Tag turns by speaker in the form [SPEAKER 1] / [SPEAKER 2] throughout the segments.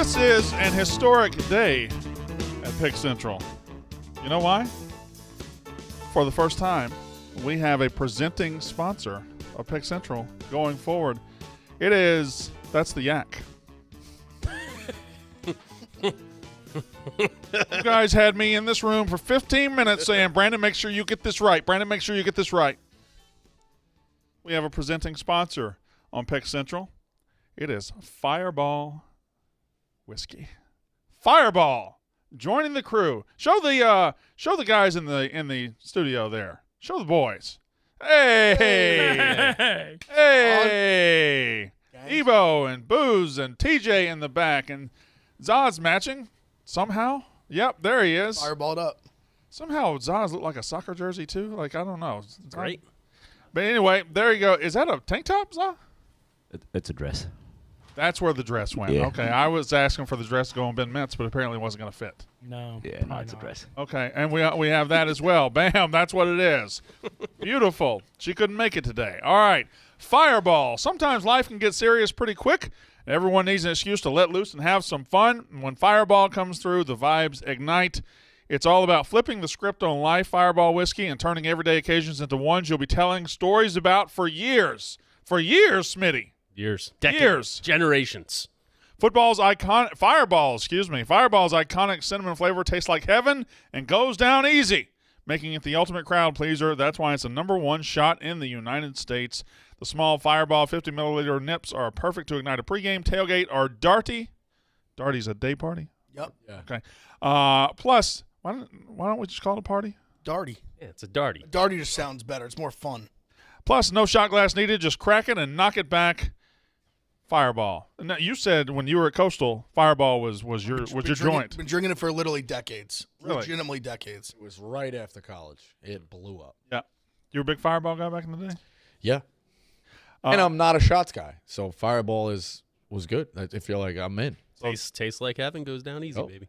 [SPEAKER 1] This is an historic day at Pick Central. You know why? For the first time, we have a presenting sponsor of Pick Central going forward. That's the Yak. You guys had me in this room for 15 minutes saying, Brandon, make sure you get this right. Brandon, make sure you get this right. We have a presenting sponsor on Pick Central. It is Fireball Whiskey. Fireball, joining the crew. Show the guys in the studio there. Show the boys. Hey, hey, Ebo and Booze and TJ in the back and Zaz matching somehow. Yep, there he is.
[SPEAKER 2] Fireballed up.
[SPEAKER 1] Somehow Zaz looked like a soccer jersey too. Like I don't know.
[SPEAKER 3] Great.
[SPEAKER 1] But anyway, there you go. Is that a tank top, Zaz?
[SPEAKER 4] It's a dress.
[SPEAKER 1] That's where the dress went.
[SPEAKER 4] Yeah.
[SPEAKER 1] Okay, I was asking for the dress to go on Ben Mintz, but apparently it wasn't going to fit.
[SPEAKER 3] No.
[SPEAKER 4] Yeah, no, it's a dress.
[SPEAKER 1] Okay, and we have that as well. Bam, that's what it is. Beautiful. She couldn't make it today. All right, Fireball. Sometimes life can get serious pretty quick. Everyone needs an excuse to let loose and have some fun. And when Fireball comes through, the vibes ignite. It's all about flipping the script on life, Fireball whiskey, and turning everyday occasions into ones you'll be telling stories about for years. For years, Smitty.
[SPEAKER 3] Years. Decades.
[SPEAKER 1] Years.
[SPEAKER 3] Generations.
[SPEAKER 1] Fireball's iconic cinnamon flavor tastes like heaven and goes down easy, making it the ultimate crowd pleaser. That's why it's the #1 shot in the United States. The small Fireball 50-milliliter nips are perfect to ignite a pregame, tailgate, or darty. Darty's a day party?
[SPEAKER 2] Yep.
[SPEAKER 3] Yeah.
[SPEAKER 1] Okay. Plus, why don't we just call it a party?
[SPEAKER 2] Darty.
[SPEAKER 3] Yeah, it's a darty.
[SPEAKER 2] Darty just sounds better. It's more fun.
[SPEAKER 1] Plus, no shot glass needed. Just crack it and knock it back. Fireball. Now, you said when you were at Coastal, Fireball was your joint.
[SPEAKER 2] Been drinking it for literally decades.
[SPEAKER 1] Really?
[SPEAKER 2] Legitimately decades.
[SPEAKER 5] It was right after college. It blew up.
[SPEAKER 1] Yeah. You were a big Fireball guy back in the day?
[SPEAKER 5] Yeah. And I'm not a shots guy, so Fireball was good. I feel like I'm in.
[SPEAKER 3] Tastes like heaven, goes down easy, baby.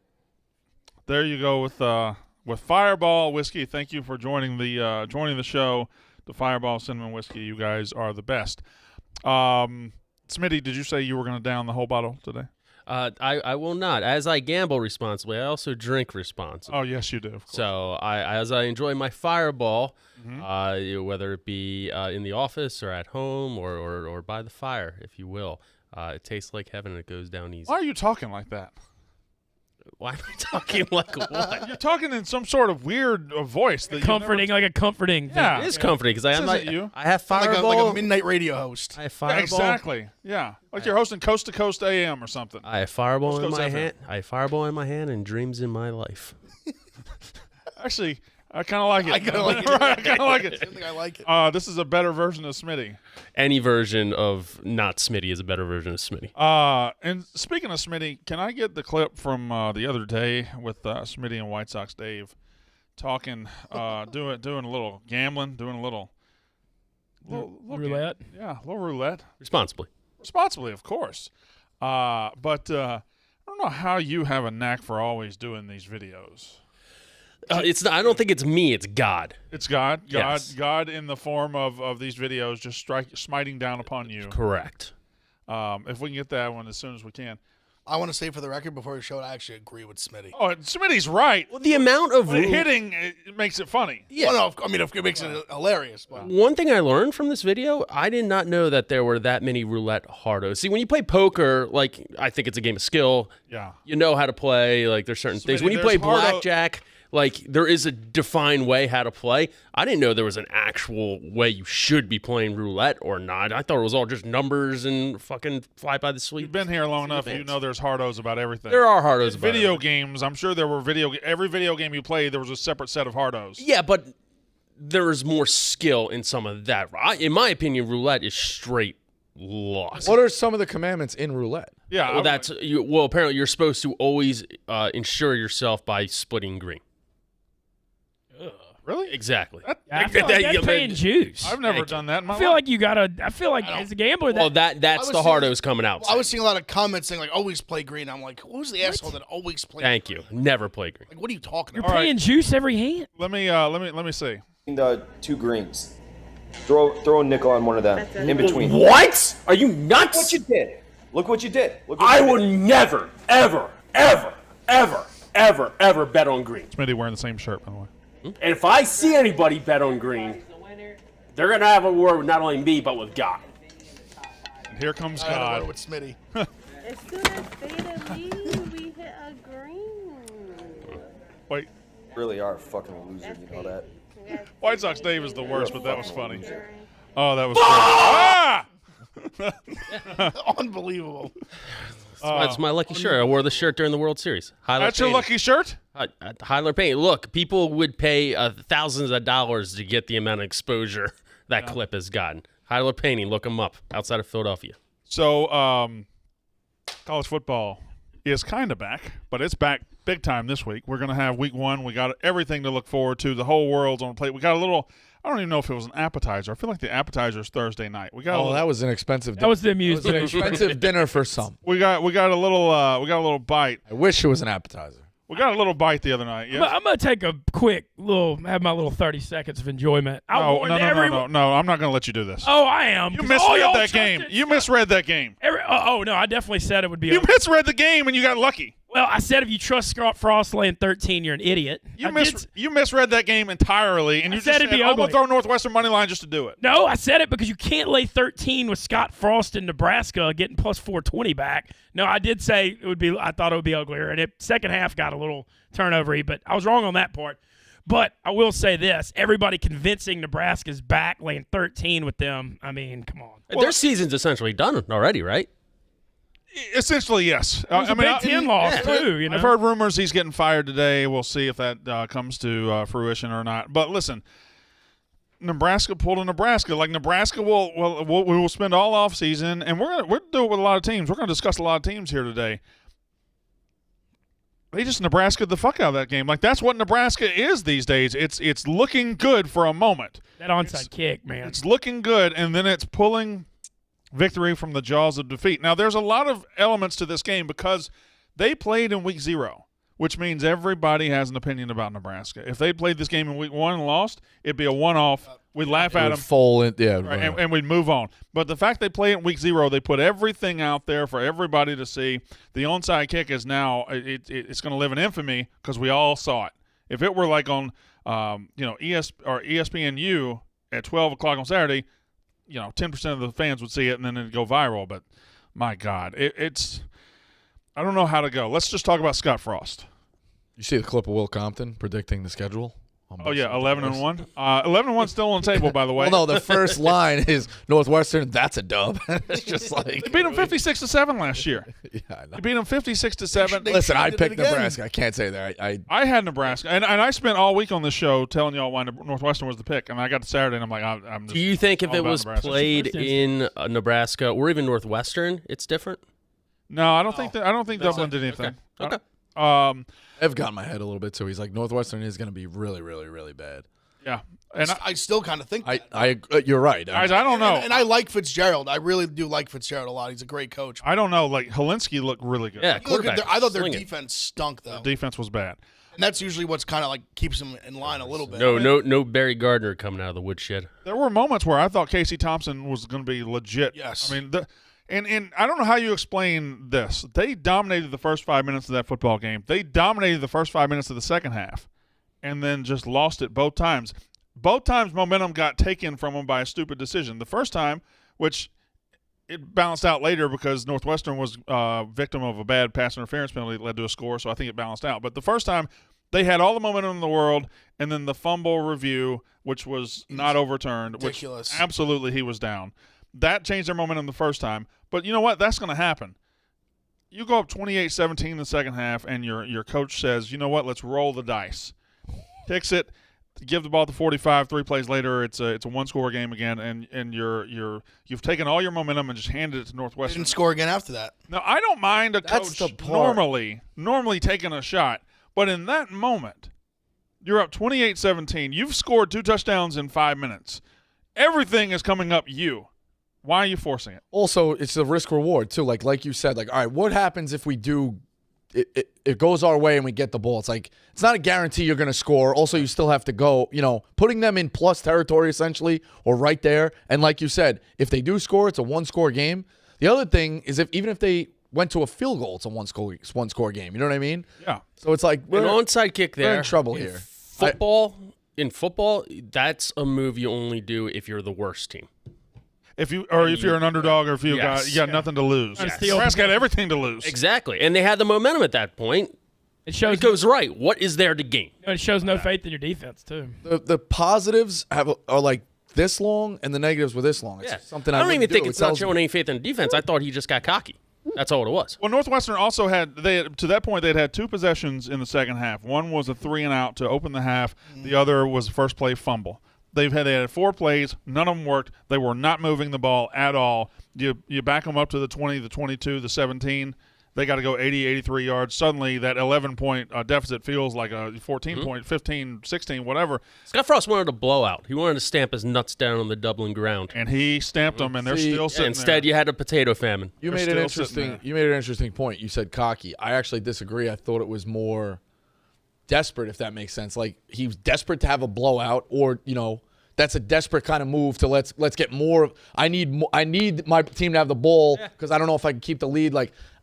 [SPEAKER 1] There you go with Fireball whiskey. Thank you for joining the show. The Fireball cinnamon whiskey. You guys are the best. Smitty, did you say you were going to down the whole bottle today?
[SPEAKER 3] I will not. As I gamble responsibly, I also drink responsibly.
[SPEAKER 1] Oh, yes, you do. Of course.
[SPEAKER 3] So as I enjoy my Fireball, whether it be in the office or at home or by the fire, if you will, it tastes like heaven and it goes down easy.
[SPEAKER 1] Why are you talking like that?
[SPEAKER 3] Why am I talking like what?
[SPEAKER 1] You're talking in some sort of weird voice. That
[SPEAKER 6] Comforting, like a comforting thing.
[SPEAKER 1] Yeah.
[SPEAKER 3] It is comforting because I have Fireball.
[SPEAKER 2] Like a midnight radio host.
[SPEAKER 3] I have Fireball.
[SPEAKER 1] Yeah, exactly. Yeah. Like you're hosting Coast to Coast AM or something.
[SPEAKER 3] I have Fireball in
[SPEAKER 1] Coast
[SPEAKER 3] my
[SPEAKER 1] FM.
[SPEAKER 3] hand. I have Fireball in my hand and dreams in my life.
[SPEAKER 1] Actually, I kind of like it.
[SPEAKER 2] I kind of like it.
[SPEAKER 1] Right, I kind of like it.
[SPEAKER 2] I think I like it.
[SPEAKER 1] This is a better version of Smitty.
[SPEAKER 3] Any version of not Smitty is a better version of Smitty.
[SPEAKER 1] And speaking of Smitty, can I get the clip from the other day with Smitty and White Sox Dave talking, doing a little gambling, doing a little
[SPEAKER 6] Roulette?
[SPEAKER 1] Yeah, a little roulette.
[SPEAKER 3] Responsibly,
[SPEAKER 1] of course. But I don't know how you have a knack for always doing these videos.
[SPEAKER 3] It's not, I don't think it's me. It's God.
[SPEAKER 1] It's God.
[SPEAKER 3] Yes.
[SPEAKER 1] God in the form of these videos just smiting down upon you.
[SPEAKER 3] Correct.
[SPEAKER 1] If we can get that one as soon as we can.
[SPEAKER 2] I want to say for the record before we show it, I actually agree with Smitty.
[SPEAKER 1] Oh, Smitty's right.
[SPEAKER 3] Well, the amount of
[SPEAKER 1] Hitting it makes it funny.
[SPEAKER 3] Yeah.
[SPEAKER 2] Well, no, I mean, it makes it hilarious. But.
[SPEAKER 3] One thing I learned from this video, I did not know that there were that many roulette hardos. See, when you play poker, like I think it's a game of skill.
[SPEAKER 1] Yeah.
[SPEAKER 3] You know how to play. Like there's certain things.
[SPEAKER 1] Smitty,
[SPEAKER 3] When you play
[SPEAKER 1] there's
[SPEAKER 3] blackjack, like there is a defined way how to play. I didn't know there was an actual way you should be playing roulette or not. I thought it was all just numbers and fucking fly by the
[SPEAKER 1] You've
[SPEAKER 3] sleep.
[SPEAKER 1] been here long enough, you know there's hardos about everything.
[SPEAKER 3] There are hardos. about
[SPEAKER 1] Video
[SPEAKER 3] it.
[SPEAKER 1] games, I'm sure there were every video game you played, there was a separate set of hardos.
[SPEAKER 3] Yeah, but there is more skill in some of that. In my opinion, roulette is straight loss.
[SPEAKER 5] What are some of the commandments in roulette?
[SPEAKER 1] Yeah.
[SPEAKER 3] Well, apparently you're supposed to always insure yourself by splitting green.
[SPEAKER 1] Really?
[SPEAKER 3] Exactly.
[SPEAKER 6] I feel like that's paying juice.
[SPEAKER 1] I've never done that in my
[SPEAKER 6] I feel
[SPEAKER 1] life.
[SPEAKER 6] like you gotta. I feel like as a gambler,
[SPEAKER 3] Well, that's the hardos coming out.
[SPEAKER 2] I was seeing a lot of comments saying like, "Always play green." I'm like, "Who's the asshole that always plays?"
[SPEAKER 3] Thank you. Never play green.
[SPEAKER 2] Like, what are you talking
[SPEAKER 6] you're
[SPEAKER 2] about?
[SPEAKER 6] paying juice every hand.
[SPEAKER 1] Let me see.
[SPEAKER 7] The two greens. Throw a nickel on one of them in between.
[SPEAKER 8] What? Are you nuts?
[SPEAKER 7] Look what you did. Look what you did.
[SPEAKER 8] I would never, ever bet on green.
[SPEAKER 1] Smitty wearing the same shirt, by the way.
[SPEAKER 8] And if I see anybody bet on green, they're going to have a word with not only me, but with God.
[SPEAKER 1] And here comes
[SPEAKER 2] I had a
[SPEAKER 1] God.
[SPEAKER 2] word with Smitty.
[SPEAKER 9] As soon as Theta leaves, we hit a green.
[SPEAKER 1] Wait,
[SPEAKER 7] Really are a fucking loser, you know that?
[SPEAKER 1] White Sox Dave is the worst, but that was funny. Oh, that was funny. Ah!
[SPEAKER 2] Unbelievable.
[SPEAKER 3] It's my lucky shirt. I wore the shirt during the World Series.
[SPEAKER 1] That's your lucky shirt?
[SPEAKER 3] Highlight Payne. Look, people would pay thousands of dollars to get the amount of exposure that clip has gotten. Highlight Painting, look him up outside of Philadelphia.
[SPEAKER 1] So, college football is kind of back, but it's back big time this week. We're going to have week 1. We got everything to look forward to. The whole world's on the plate. We got a little – I don't even know if it was an appetizer. I feel like the appetizer is Thursday night. We got
[SPEAKER 5] that was an expensive.
[SPEAKER 6] That was the
[SPEAKER 5] It was an
[SPEAKER 6] amusement.
[SPEAKER 5] expensive dinner for some.
[SPEAKER 1] we got a little bite.
[SPEAKER 5] I wish it was an appetizer.
[SPEAKER 1] We got a little bite the other night. Yes?
[SPEAKER 6] I'm gonna take a quick have my little 30 seconds of enjoyment.
[SPEAKER 1] No, I'm not going to let you do this.
[SPEAKER 6] Oh, I am.
[SPEAKER 1] You
[SPEAKER 6] 'cause
[SPEAKER 1] misread
[SPEAKER 6] y'all
[SPEAKER 1] that game.
[SPEAKER 6] trusted
[SPEAKER 1] You
[SPEAKER 6] stuff.
[SPEAKER 1] misread that game.
[SPEAKER 6] No, I definitely said it would be.
[SPEAKER 1] You misread the game and you got lucky.
[SPEAKER 6] Well, I said if you trust Scott Frost laying 13, you're an idiot.
[SPEAKER 1] You misread that game entirely, and you
[SPEAKER 6] said
[SPEAKER 1] just
[SPEAKER 6] it'd be
[SPEAKER 1] I'm going
[SPEAKER 6] ugly.
[SPEAKER 1] to throw Northwestern money line just to do it.
[SPEAKER 6] No, I said it because you can't lay 13 with Scott Frost in Nebraska getting plus 420 back. No, I did say it would be. I thought it would be uglier, and it second half got a little turnover-y, but I was wrong on that part. But I will say this: everybody convincing Nebraska's back, laying 13 with them. I mean, come on.
[SPEAKER 3] Their season's essentially done already, right?
[SPEAKER 1] Essentially, yes.
[SPEAKER 6] It was a Big Ten loss too. You know,
[SPEAKER 1] I've heard rumors he's getting fired today. We'll see if that comes to fruition or not. But listen, Nebraska pulled a Nebraska. Like Nebraska will spend all off season, and we're do it with a lot of teams. We're going to discuss a lot of teams here today. They just Nebraska'd the fuck out of that game. Like that's what Nebraska is these days. It's looking good for a moment.
[SPEAKER 6] that onside kick, man.
[SPEAKER 1] It's looking good, and then it's pulling victory from the jaws of defeat. Now, there's a lot of elements to this game because they played in week 0, which means everybody has an opinion about Nebraska. If they played this game in week 1 and lost, it'd be a one-off. We'd laugh at them. And we'd move on. But the fact they play in week 0, they put everything out there for everybody to see. The onside kick is now it's going to live in infamy because we all saw it. If it were like on ESPNU at 12 o'clock on Saturday, 10% of the fans would see it and then it'd go viral. But my God, it's I don't know how to go. Let's just talk about Scott Frost.
[SPEAKER 5] You see the clip of Will Compton predicting the schedule?
[SPEAKER 1] Oh yeah, 11-1. 11-1's still on the table, by the way.
[SPEAKER 5] Well, no, the first line is Northwestern. That's a dub. It's just like
[SPEAKER 1] they beat them 56-7 last year.
[SPEAKER 5] Yeah, I know.
[SPEAKER 1] They beat them 56-7.
[SPEAKER 5] Listen, I
[SPEAKER 2] did it
[SPEAKER 5] picked
[SPEAKER 2] again.
[SPEAKER 5] Nebraska. I can't say that.
[SPEAKER 1] I had Nebraska, and I spent all week on this show telling y'all why Northwestern was the pick, and I got to Saturday, and I'm like, I'm just.
[SPEAKER 3] Do you think if
[SPEAKER 1] all
[SPEAKER 3] it
[SPEAKER 1] about
[SPEAKER 3] was
[SPEAKER 1] Nebraska.
[SPEAKER 3] played in Nebraska or even Northwestern, it's different?
[SPEAKER 1] No, I don't think that. I don't think Dublin did anything.
[SPEAKER 3] Okay.
[SPEAKER 5] I've got in my head a little bit, so he's like, Northwestern is going to be really, really, really bad.
[SPEAKER 1] Yeah, and
[SPEAKER 2] I still kind of think that.
[SPEAKER 5] You're right.
[SPEAKER 1] I don't know.
[SPEAKER 2] And I like Fitzgerald. I really do like Fitzgerald a lot. He's a great coach.
[SPEAKER 1] I don't know. Like Helinski looked really good.
[SPEAKER 3] Yeah,
[SPEAKER 2] You look at
[SPEAKER 3] quarterback.
[SPEAKER 2] I thought their
[SPEAKER 3] Sling it.
[SPEAKER 2] defense stunk, though.
[SPEAKER 1] The defense was bad.
[SPEAKER 2] And that's usually what's kind of like keeps them in line a little bit.
[SPEAKER 3] No Barry Gardner coming out of the woodshed.
[SPEAKER 1] There were moments where I thought Casey Thompson was going to be legit.
[SPEAKER 2] Yes.
[SPEAKER 1] I mean, and I don't know how you explain this. They dominated the first 5 minutes of that football game. They dominated the first 5 minutes of the second half, and then just lost it both times. Both times momentum got taken from them by a stupid decision. The first time, which it balanced out later because Northwestern was victim of a bad pass interference penalty that led to a score, so I think it balanced out. But the first time, they had all the momentum in the world, and then the fumble review, which was not overturned.
[SPEAKER 2] Ridiculous.
[SPEAKER 1] Which absolutely he was down. That changed their momentum the first time. But you know what? That's going to happen. You go up 28-17 in the second half, and your coach says, you know what? Let's roll the dice. Kicks it. Give the ball to 45. 3 plays later, it's a one-score game again, and you've taken all your momentum and just handed it to Northwestern.
[SPEAKER 2] Didn't score again after that.
[SPEAKER 1] Now I don't mind a
[SPEAKER 5] That's
[SPEAKER 1] coach
[SPEAKER 5] the part.
[SPEAKER 1] normally taking a shot, but in that moment, you're up 28-17. You've scored 2 touchdowns in 5 minutes. Everything is coming up you. Why are you forcing it?
[SPEAKER 5] Also, it's a risk reward too. Like you said, all right, what happens if we do? It goes our way and we get the ball. It's like it's not a guarantee you're going to score. Also, you still have to go. Putting them in plus territory essentially, or right there. And like you said, if they do score, it's a 1-score game. The other thing is even if they went to a field goal. It's a one score game. You know what I mean?
[SPEAKER 1] Yeah.
[SPEAKER 5] So it's like
[SPEAKER 3] An
[SPEAKER 5] we're
[SPEAKER 3] onside kick there.
[SPEAKER 5] we're in trouble here.
[SPEAKER 3] In football, that's a move you only do if you're the worst team.
[SPEAKER 1] If you're an underdog, or if you
[SPEAKER 3] Yes.
[SPEAKER 1] got nothing to lose.
[SPEAKER 6] Yes.
[SPEAKER 1] Nebraska got everything to lose.
[SPEAKER 3] Exactly, and they had the momentum at that point.
[SPEAKER 6] It shows
[SPEAKER 3] It goes right. What is there to gain?
[SPEAKER 6] It shows no faith in your defense too.
[SPEAKER 5] The positives are like this long, and the negatives were this long. It's something I
[SPEAKER 3] don't
[SPEAKER 5] wouldn't
[SPEAKER 3] even think
[SPEAKER 5] do.
[SPEAKER 3] it's
[SPEAKER 5] It
[SPEAKER 3] not
[SPEAKER 5] tells
[SPEAKER 3] showing
[SPEAKER 5] me-
[SPEAKER 3] any faith in defense. I thought he just got cocky. That's all it was.
[SPEAKER 1] Well, Northwestern also had to that point they'd had 2 possessions in the second half. One was a 3-and-out to open the half. The other was a first play fumble. They had 4 plays. None of them worked. They were not moving the ball at all. You back them up to the 20, the 22, the 17. They got to go 80, 83 yards. Suddenly, that 11-point deficit feels like a 14-point, 15, 16, whatever.
[SPEAKER 3] Scott Frost wanted a blowout. He wanted to stamp his nuts down on the Dublin ground.
[SPEAKER 1] And he stamped them, and they're still sitting
[SPEAKER 3] Instead,
[SPEAKER 1] there.
[SPEAKER 3] you had a potato famine.
[SPEAKER 5] You
[SPEAKER 1] They're
[SPEAKER 5] made an
[SPEAKER 1] still sitting
[SPEAKER 5] interesting. You made an interesting point. You said cocky. I actually disagree. I thought it was more desperate, if that makes sense. Like he was desperate to have a blowout, or that's a desperate kind of move to let's get more. I need my team to have the ball because I don't know if I can keep the lead.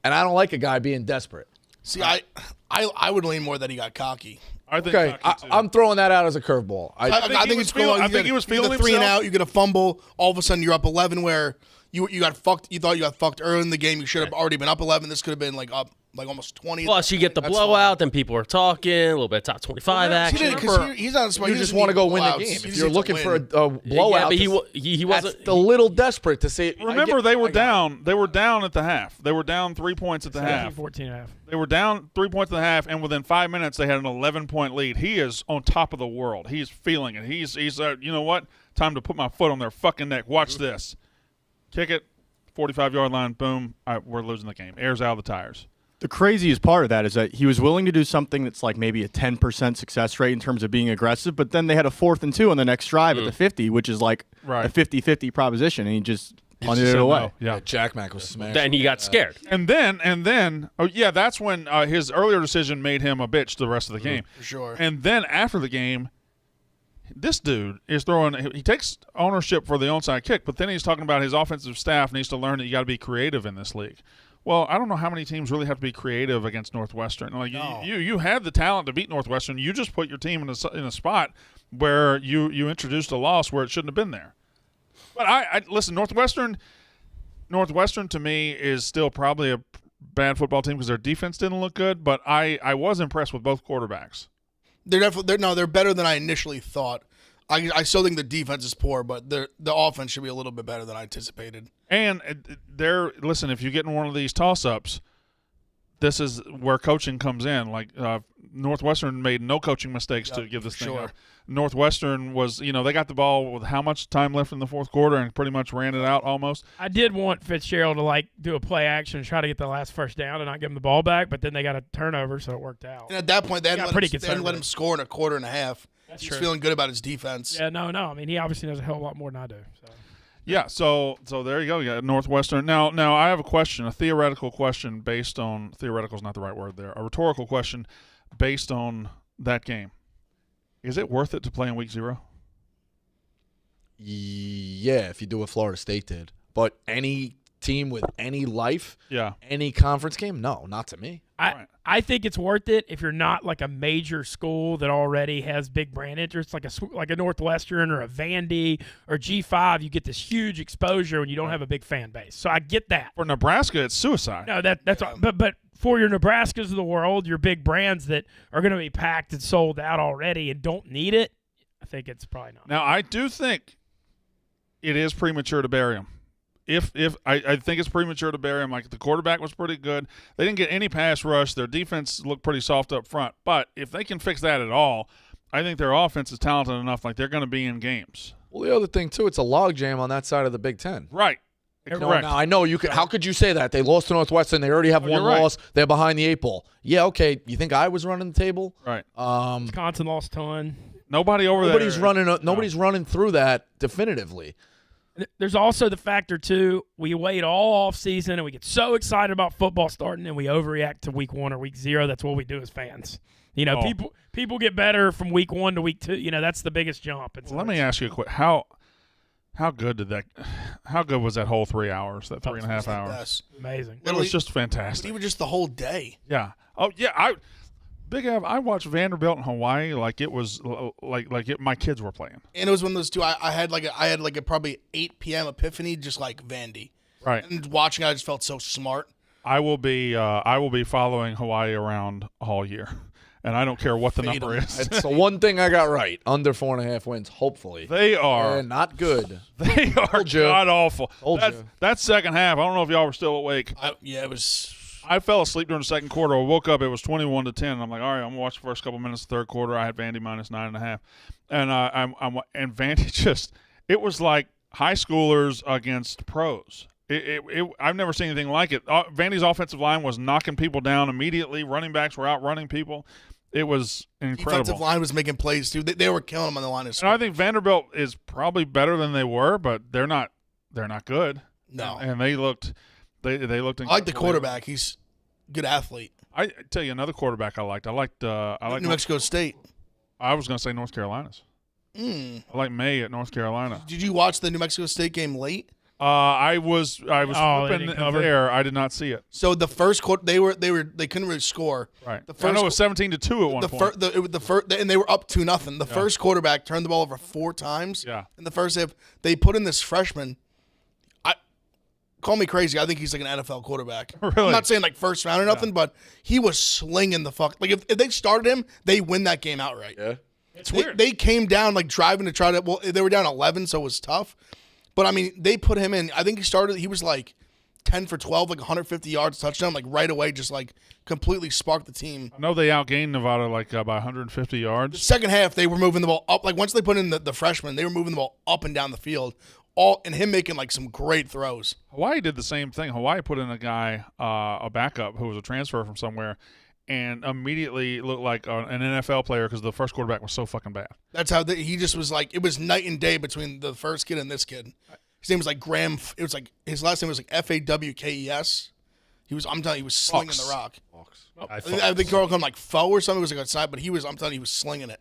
[SPEAKER 5] And I don't like a guy being desperate.
[SPEAKER 2] See, I would lean more that he got cocky.
[SPEAKER 1] I think
[SPEAKER 5] Okay,
[SPEAKER 1] cocky, too.
[SPEAKER 5] I'm throwing that out as a curveball.
[SPEAKER 2] I think it's cool.
[SPEAKER 1] I think he was feeling
[SPEAKER 2] the 3 and
[SPEAKER 1] himself.
[SPEAKER 2] out. You get a fumble. All of a sudden, you're up 11. Where you got fucked. You thought you got fucked early in the game. You should have already been up 11. This could have been up almost 20.
[SPEAKER 3] Plus, you get the blowout, then people are talking, a little bit of top 25 action.
[SPEAKER 2] He's not a smart.
[SPEAKER 5] You just want to go win the game. If you're looking for a blowout,
[SPEAKER 3] Yeah, but he wasn't.
[SPEAKER 5] that's a little desperate to say.
[SPEAKER 1] Remember, they were down. They were down at the half. They were down 3 points at the half.
[SPEAKER 6] 14 and a half.
[SPEAKER 1] They were down 3 points at the half, and within 5 minutes, they had an 11-point lead. He is on top of the world. He's feeling it. He's you know what? Time to put my foot on their fucking neck. Watch this. Kick it, 45-yard line, boom. All right, we're losing the game. Air's out of the tires.
[SPEAKER 10] The craziest part of that is that he was willing to do something that's like maybe a 10% success rate in terms of being aggressive, but then they had a 4th and 2 on the next drive at the 50, which is like a 50-50 proposition, and he just punted it away.
[SPEAKER 1] No. Yeah.
[SPEAKER 5] Jack Mack was smashed.
[SPEAKER 3] Then he got scared.
[SPEAKER 1] And then, that's when his earlier decision made him a bitch the rest of the game.
[SPEAKER 2] For sure.
[SPEAKER 1] And then after the game, this dude is he takes ownership for the onside kick, but then he's talking about his offensive staff needs to learn that you got to be creative in this league. Well, I don't know how many teams really have to be creative against Northwestern. Like you had the talent to beat Northwestern. You just put your team in a spot where you introduced a loss where it shouldn't have been there. But I listen, Northwestern to me is still probably a bad football team because their defense didn't look good. But I was impressed with both quarterbacks.
[SPEAKER 2] They're better than I initially thought. I still think the defense is poor, but the offense should be a little bit better than I anticipated.
[SPEAKER 1] And listen, if you get in one of these toss-ups, this is where coaching comes in. Like Northwestern made no coaching mistakes to give this thing up. Northwestern was, they got the ball with how much time left in the fourth quarter and pretty much ran it out almost.
[SPEAKER 6] I did want Fitzgerald to do a play action and try to get the last first down and not give him the ball back, but then they got a turnover, so it worked out.
[SPEAKER 2] And at that point, they hadn't let him score in a quarter and a half.
[SPEAKER 6] That's
[SPEAKER 2] He's
[SPEAKER 6] true.
[SPEAKER 2] feeling good about his defense.
[SPEAKER 6] Yeah, no. I mean, he obviously knows a hell of a lot more than I do. So.
[SPEAKER 1] Yeah, so there you go. You got Northwestern. Now I have a question, a theoretical question based on – theoretical is not the right word there. A rhetorical question based on that game. Is it worth it to play in week 0?
[SPEAKER 5] Yeah, if you do what Florida State did. But any team with any life, any conference game, no, not to me.
[SPEAKER 6] I think it's worth it if you're not like a major school that already has big brand interest, like a Northwestern or a Vandy or G5. You get this huge exposure when you don't have a big fan base. So I get that.
[SPEAKER 1] For Nebraska, it's suicide.
[SPEAKER 6] No, that's but for your Nebraskas of the world, your big brands that are going to be packed and sold out already and don't need it, I think it's probably not.
[SPEAKER 1] Now I do think it is premature to bury him. If I think it's premature to bury him. Like the quarterback was pretty good. They didn't get any pass rush. Their defense looked pretty soft up front. But if they can fix that at all, I think their offense is talented enough. Like they're going to be in games.
[SPEAKER 5] Well, the other thing too, it's a logjam on that side of the Big Ten.
[SPEAKER 1] Right. Correct.
[SPEAKER 5] Now I know you could. How could you say that? They lost to Northwestern. They already have one loss. They're behind the 8 ball. Yeah, okay. You think I was running the table?
[SPEAKER 1] Right.
[SPEAKER 6] Wisconsin lost a ton.
[SPEAKER 5] Nobody's running through that definitively.
[SPEAKER 6] There's also the factor, too, we wait all off season and we get so excited about football starting and we overreact to week 1 or week 0. That's what we do as fans. People get better from week 1 to week 2. That's the biggest jump.
[SPEAKER 1] Let me ask you a quick. How How good was that whole 3 hours? That 3.5 hours.
[SPEAKER 2] Yes.
[SPEAKER 6] Amazing.
[SPEAKER 1] It was just fantastic.
[SPEAKER 2] Even just the whole day.
[SPEAKER 1] Yeah. Oh yeah. Big Av, I watched Vanderbilt in Hawaii like it was my kids were playing.
[SPEAKER 2] And it was one of those two. I had a probably 8 p.m. epiphany, just like Vandy.
[SPEAKER 1] Right.
[SPEAKER 2] And watching, I just felt so smart.
[SPEAKER 1] I will be following Hawaii around all year, and I don't care what the number is.
[SPEAKER 5] It's the one thing I got right. Under 4.5 wins, hopefully.
[SPEAKER 1] They are
[SPEAKER 5] not good.
[SPEAKER 1] They are god awful. That second half, I don't know if y'all were still awake.
[SPEAKER 2] It was.
[SPEAKER 1] I fell asleep during the second quarter. I woke up. It was 21-10. I'm like, all right, I'm gonna watch the first couple minutes of the third quarter. I had Vandy minus 9.5, and Vandy just. It was like high schoolers against pros. I've never seen anything like it. Vandy's offensive line was knocking people down immediately. Running backs were outrunning people. It was incredible.
[SPEAKER 2] Defensive line was making plays too. They were killing them on the line of scrimmage.
[SPEAKER 1] And I think Vanderbilt is probably better than they were, but they're not good.
[SPEAKER 2] No.
[SPEAKER 1] And they looked incredible.
[SPEAKER 2] I like the quarterback. He's a good athlete.
[SPEAKER 1] I tell you another quarterback I liked. I liked
[SPEAKER 2] New Mexico State.
[SPEAKER 1] I was going to say North Carolina's. I like May at North Carolina.
[SPEAKER 2] Did you watch the New Mexico State game late?
[SPEAKER 1] I was flipping there. I did not see it.
[SPEAKER 2] So the first quarter, they couldn't really score.
[SPEAKER 1] Right.
[SPEAKER 2] The first,
[SPEAKER 1] I know it was 17-2 at one point.
[SPEAKER 2] And they were up 2-0. The first quarterback turned the ball over 4 times.
[SPEAKER 1] Yeah.
[SPEAKER 2] In the first half, they put in this freshman. Call me crazy. I think he's like an NFL quarterback.
[SPEAKER 1] Really?
[SPEAKER 2] I'm not saying like first round or nothing, but he was slinging the fuck. Like if they started him, they win that game outright.
[SPEAKER 5] Yeah.
[SPEAKER 1] It's weird.
[SPEAKER 2] They came down like driving to try to. Well, they were down 11, so it was tough. But I mean, they put him in. I think he was like 10 for 12, like 150 yards, touchdown, like right away, just like completely sparked the team.
[SPEAKER 1] I know they outgained Nevada like by 150 yards.
[SPEAKER 2] The second half, they were moving the ball up. Like once they put in the freshman, they were moving the ball up and down the field. And him making like some great throws.
[SPEAKER 1] Hawaii did the same thing. Hawaii put in a guy, a backup who was a transfer from somewhere, and immediately looked like an NFL player because the first quarterback was so fucking bad.
[SPEAKER 2] That's how he just was like, it was night and day between the first kid and this kid. His name was like Graham. It was like his last name was like Fawkes. I'm telling you, he was slinging the rock. I think Carl called him like Foe or something. It was like outside, but I'm telling you, he was slinging it.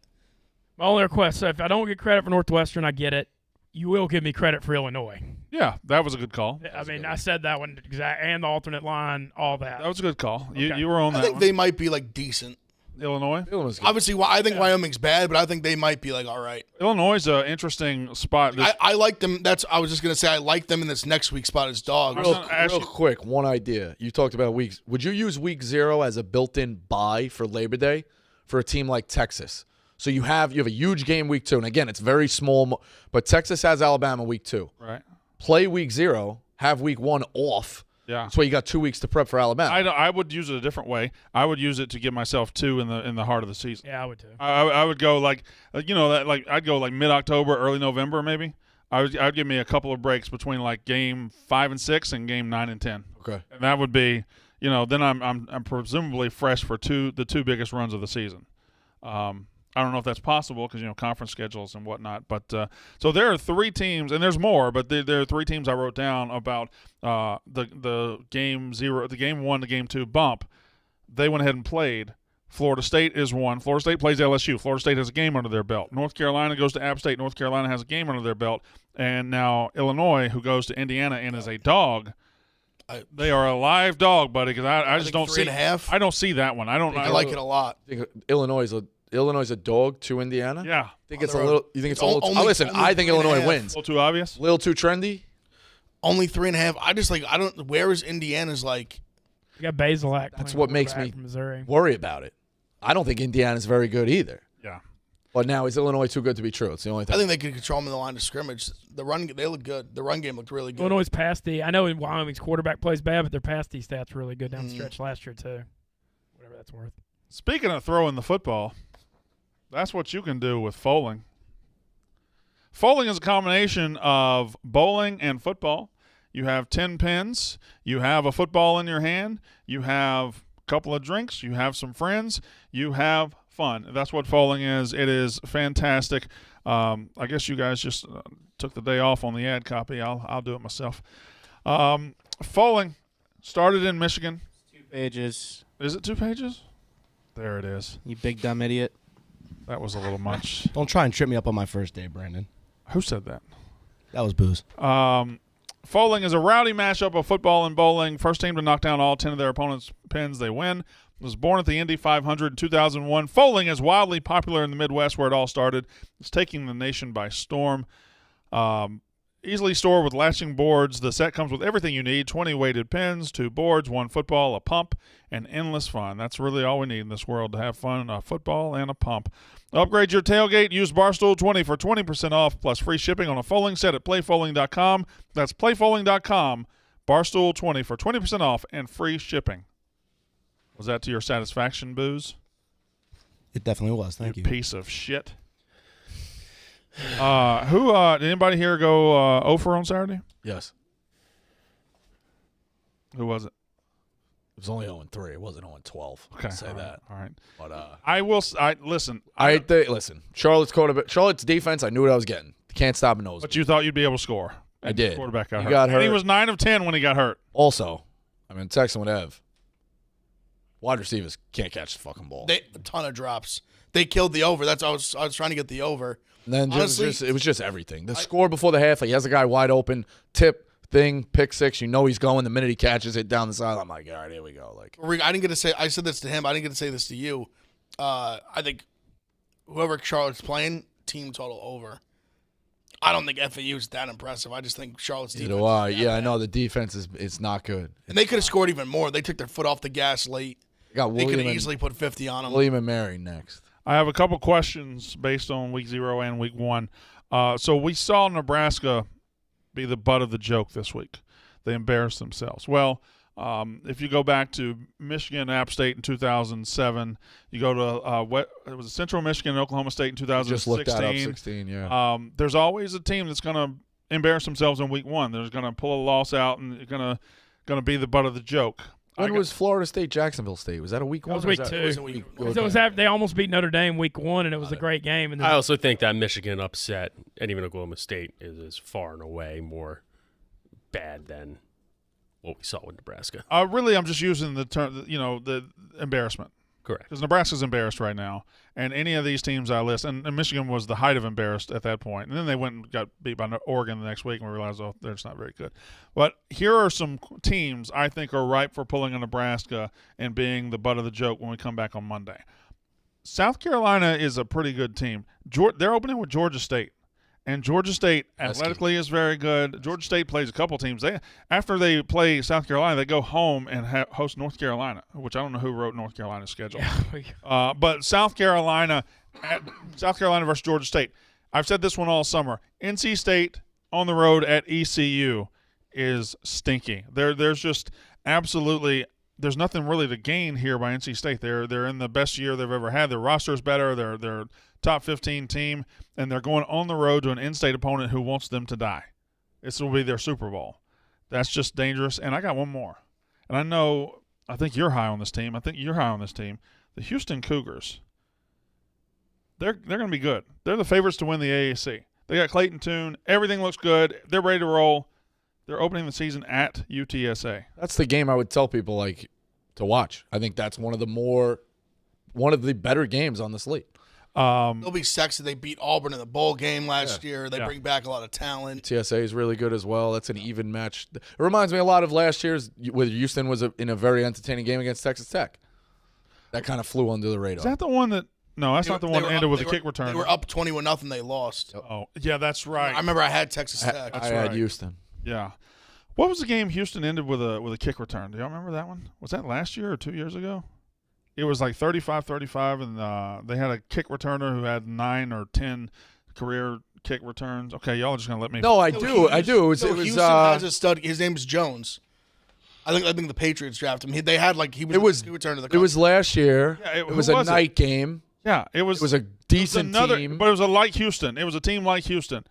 [SPEAKER 6] My only request: so if I don't get credit for Northwestern, I get it. You will give me credit for Illinois.
[SPEAKER 1] Yeah, that was a good call.
[SPEAKER 6] I mean, I said that one exact, and the alternate line, all that.
[SPEAKER 1] That was a good call.
[SPEAKER 6] Okay.
[SPEAKER 1] You were on that.
[SPEAKER 2] I think they might be like decent.
[SPEAKER 1] Illinois?
[SPEAKER 2] Obviously, I think Wyoming's bad, but I think they might be like all right.
[SPEAKER 1] Illinois is an interesting spot.
[SPEAKER 2] I like them. I was just gonna say I like them in this next week's spot as dogs.
[SPEAKER 5] Real quick, one idea. You talked about weeks. Would you use week 0 as a built-in bye for Labor Day for a team like Texas? So you have a huge game week 2, and again, it's very small, but Texas has Alabama week 2.
[SPEAKER 1] Right.
[SPEAKER 5] Play week 0, have week 1 off.
[SPEAKER 1] Yeah.
[SPEAKER 5] So you got 2 weeks to prep for Alabama.
[SPEAKER 1] I would use it a different way. I would use it to give myself 2 in the heart of the season.
[SPEAKER 6] Yeah, I would too.
[SPEAKER 1] I would go like I'd go like mid-October, early November maybe. I'd give me a couple of breaks between like game 5 and 6 and game 9 and 10.
[SPEAKER 5] Okay.
[SPEAKER 1] And that would be, then I'm presumably fresh for the two biggest runs of the season. I don't know if that's possible because conference schedules and whatnot. But so there are 3 teams, and there's more, but there are 3 teams I wrote down about the game 0, the game 1 to game 2 bump. They went ahead and played. Florida State is one. Florida State plays LSU. Florida State has a game under their belt. North Carolina goes to App State. North Carolina has a game under their belt. And now Illinois, who goes to Indiana and is a dog. They are a live dog, buddy. Because I just don't see.
[SPEAKER 2] 3.5.
[SPEAKER 1] I don't see that one. I
[SPEAKER 2] like it a lot.
[SPEAKER 5] I think Illinois is a dog to Indiana.
[SPEAKER 1] Yeah.
[SPEAKER 5] You think it's a little listen, I think Illinois wins.
[SPEAKER 1] A little too obvious.
[SPEAKER 5] A little too trendy.
[SPEAKER 2] Only 3.5. Where is Indiana's like?
[SPEAKER 6] You got Basilak.
[SPEAKER 5] That's what makes me
[SPEAKER 6] from Missouri.
[SPEAKER 5] worry about it. I don't think Indiana's very good either.
[SPEAKER 1] Yeah.
[SPEAKER 5] But now is Illinois too good to be true? It's the only thing.
[SPEAKER 2] I think they could control them in the line of scrimmage. They look good. The run game looked really good.
[SPEAKER 6] Illinois' pass D. I know in Wyoming's quarterback plays bad, but their pass D stats really good down the stretch last year too. Whatever that's worth.
[SPEAKER 1] Speaking of throwing the football, that's what you can do with foaling. Foaling is a combination of bowling and football. You have 10 pins. You have a football in your hand. You have a couple of drinks. You have some friends. You have fun. That's what foaling is. It is fantastic. I guess you guys just took the day off on the ad copy. I'll do it myself. Foaling started in Michigan.
[SPEAKER 11] 2 pages.
[SPEAKER 1] Is it 2 pages? There it is.
[SPEAKER 11] You big dumb idiot.
[SPEAKER 1] That was a little much.
[SPEAKER 11] Don't try and trip me up on my first day, Brandon.
[SPEAKER 1] Who said that?
[SPEAKER 2] That was booze.
[SPEAKER 1] Foaling is a rowdy mashup of football and bowling. First team to knock down all 10 of their opponents' pins, they win. Was born at the Indy 500 in 2001. Foaling is wildly popular in the Midwest where it all started. It's taking the nation by storm. Easily stored with latching boards. The set comes with everything you need: 20 weighted pins, 2 boards, 1 football, a pump, and endless fun. That's really all we need in this world to have fun, a football and a pump. Upgrade your tailgate. Use Barstool 20 for 20% off plus free shipping on a foaling set at playfoaling.com. That's playfoaling.com. Barstool 20 for 20% off and free shipping. Was that to your satisfaction, Booze?
[SPEAKER 2] It definitely was. Thank you.
[SPEAKER 1] Piece of shit. Did anybody here go 0 for on Saturday?
[SPEAKER 5] Yes.
[SPEAKER 1] Who was it?
[SPEAKER 5] It was only 0-3. It wasn't 0-12.
[SPEAKER 1] Okay,
[SPEAKER 5] Say that.
[SPEAKER 1] All right.
[SPEAKER 5] But
[SPEAKER 1] listen.
[SPEAKER 5] Listen. Charlotte's quarterback. Charlotte's defense. I knew what I was getting. Can't stop a nose.
[SPEAKER 1] But you thought you'd be able to score.
[SPEAKER 5] I did.
[SPEAKER 1] Quarterback got
[SPEAKER 5] He
[SPEAKER 1] hurt.
[SPEAKER 5] got hurt.
[SPEAKER 1] And he was 9 of 10 when he got hurt.
[SPEAKER 5] Also, I mean, texting with Ev. Wide receivers can't catch the fucking ball.
[SPEAKER 2] A ton of drops. They killed the over. That's I was trying to get the over.
[SPEAKER 5] And then
[SPEAKER 2] Honestly,
[SPEAKER 5] it was just everything. The score before the half, like, he has a guy wide open, tip, thing, pick six. You know he's going the minute he catches it down the side. I'm like, all right, here we go. Like,
[SPEAKER 2] I didn't get to say. I said this to him. I didn't get to say this to you. I think whoever Charlotte's playing, team total over. I don't think FAU is that impressive. I just think Charlotte's defense.
[SPEAKER 5] Yeah, I know the defense is not good.
[SPEAKER 2] And they could have scored even more. They took their foot off the gas late. They could have easily put 50 on them.
[SPEAKER 5] William and Mary next.
[SPEAKER 1] I have a couple questions based on week 0 and week 1. So we saw Nebraska be the butt of the joke this week. They embarrassed themselves. Well, if you go back to Michigan, App State in 2007, you go to it was Central Michigan and Oklahoma State in 2016.
[SPEAKER 5] Just looked that up, 16, yeah.
[SPEAKER 1] There's always a team that's going to embarrass themselves in week 1. They're going to pull a loss out and they're going to be the butt of the joke.
[SPEAKER 5] When was Florida State, Jacksonville State? Was that a week 1?
[SPEAKER 6] That was week 2. So it was after they almost beat Notre Dame week 1, and it was a great game. And
[SPEAKER 3] I also think that Michigan upset, and even Oklahoma State, is far and away more bad than what we saw with Nebraska.
[SPEAKER 1] Really, I'm just using the term, the embarrassment.
[SPEAKER 3] Correct.
[SPEAKER 1] Because Nebraska's embarrassed right now, and any of these teams I list, and Michigan was the height of embarrassed at that point, and then they went and got beat by Oregon the next week, and we realized, oh, they're just not very good. But here are some teams I think are ripe for pulling a Nebraska and being the butt of the joke when we come back on Monday. South Carolina is a pretty good team. They're opening with Georgia State. And Georgia State athletically is very good. Georgia State plays a couple teams. After they play South Carolina, they go home and host North Carolina, which I don't know who wrote North Carolina's schedule. But South Carolina versus Georgia State. I've said this one all summer. NC State on the road at ECU is stinky. There's just absolutely there's nothing really to gain here by NC State. They're in the best year they've ever had. Their roster is better. They're top 15 team, and they're going on the road to an in-state opponent who wants them to die. This will be their Super Bowl. That's just dangerous. And I got one more. And I think you're high on this team. The Houston Cougars. They're going to be good. They're the favorites to win the AAC. They got Clayton Tune. Everything looks good. They're ready to roll. They're opening the season at UTSA.
[SPEAKER 5] That's the game I would tell people to watch. I think that's one of the better games on the slate.
[SPEAKER 2] They'll be sexy. They beat Auburn in the bowl game last year. They bring back a lot of talent.
[SPEAKER 5] TSA is really good as well. That's an even match. It reminds me a lot of last year's where Houston was in a very entertaining game against Texas Tech. That kind of flew under the radar.
[SPEAKER 1] Is that the one that – no, that's not the one that ended with a kick return.
[SPEAKER 2] They were up 21-0. They lost.
[SPEAKER 1] Oh, yeah, that's right.
[SPEAKER 2] I remember I had Texas Tech.
[SPEAKER 5] I had Houston.
[SPEAKER 1] Yeah. What was the game Houston ended with a kick return? Do y'all remember that one? Was that last year or 2 years ago? It was like 35-35, and they had a kick returner who had 9 or 10 career kick returns. Okay, y'all are just gonna let me.
[SPEAKER 5] No, I do.
[SPEAKER 2] Houston has a stud. His name's Jones. I think the Patriots drafted him. They had he was returned to the.
[SPEAKER 5] It was last year.
[SPEAKER 1] Yeah,
[SPEAKER 5] it was a night game.
[SPEAKER 1] Yeah, it was
[SPEAKER 5] a decent team,
[SPEAKER 1] but it was like Houston. It was a team like Houston,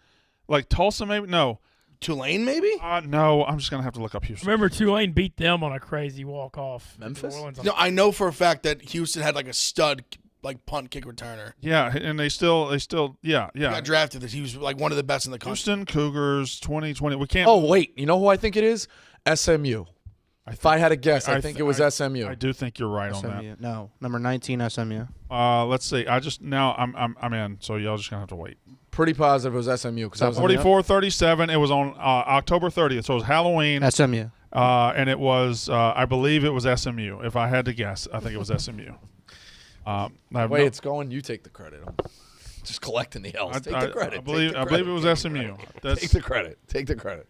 [SPEAKER 1] like Tulsa maybe. No.
[SPEAKER 2] Tulane, maybe?
[SPEAKER 1] No, I'm just going to have to look up Houston.
[SPEAKER 6] Remember, Tulane beat them on a crazy walk-off.
[SPEAKER 5] Memphis?
[SPEAKER 2] No, I know for a fact that Houston had a stud punt kick returner.
[SPEAKER 1] Yeah, and they still yeah.
[SPEAKER 2] He got drafted. He was one of the best in the country.
[SPEAKER 1] Houston Cougars 2020. We can't.
[SPEAKER 5] Oh, wait. You know who I think it is? SMU. If I had a guess, I think it was SMU.
[SPEAKER 1] I do think you're right
[SPEAKER 11] SMU.
[SPEAKER 1] on that.
[SPEAKER 11] No, number 19 SMU.
[SPEAKER 1] Let's see. I'm in, so y'all just going to have to wait.
[SPEAKER 5] pretty positive it was SMU. 'Cause I was
[SPEAKER 1] 44-37. It was on October 30th, so it was Halloween.
[SPEAKER 11] SMU.
[SPEAKER 1] And it was, I believe it was SMU. If I had to guess, I think it was SMU.
[SPEAKER 5] It's going. You take the credit. I'm just collecting the L's. Take the credit.
[SPEAKER 1] I believe it was SMU.
[SPEAKER 5] Take the credit. Take the credit.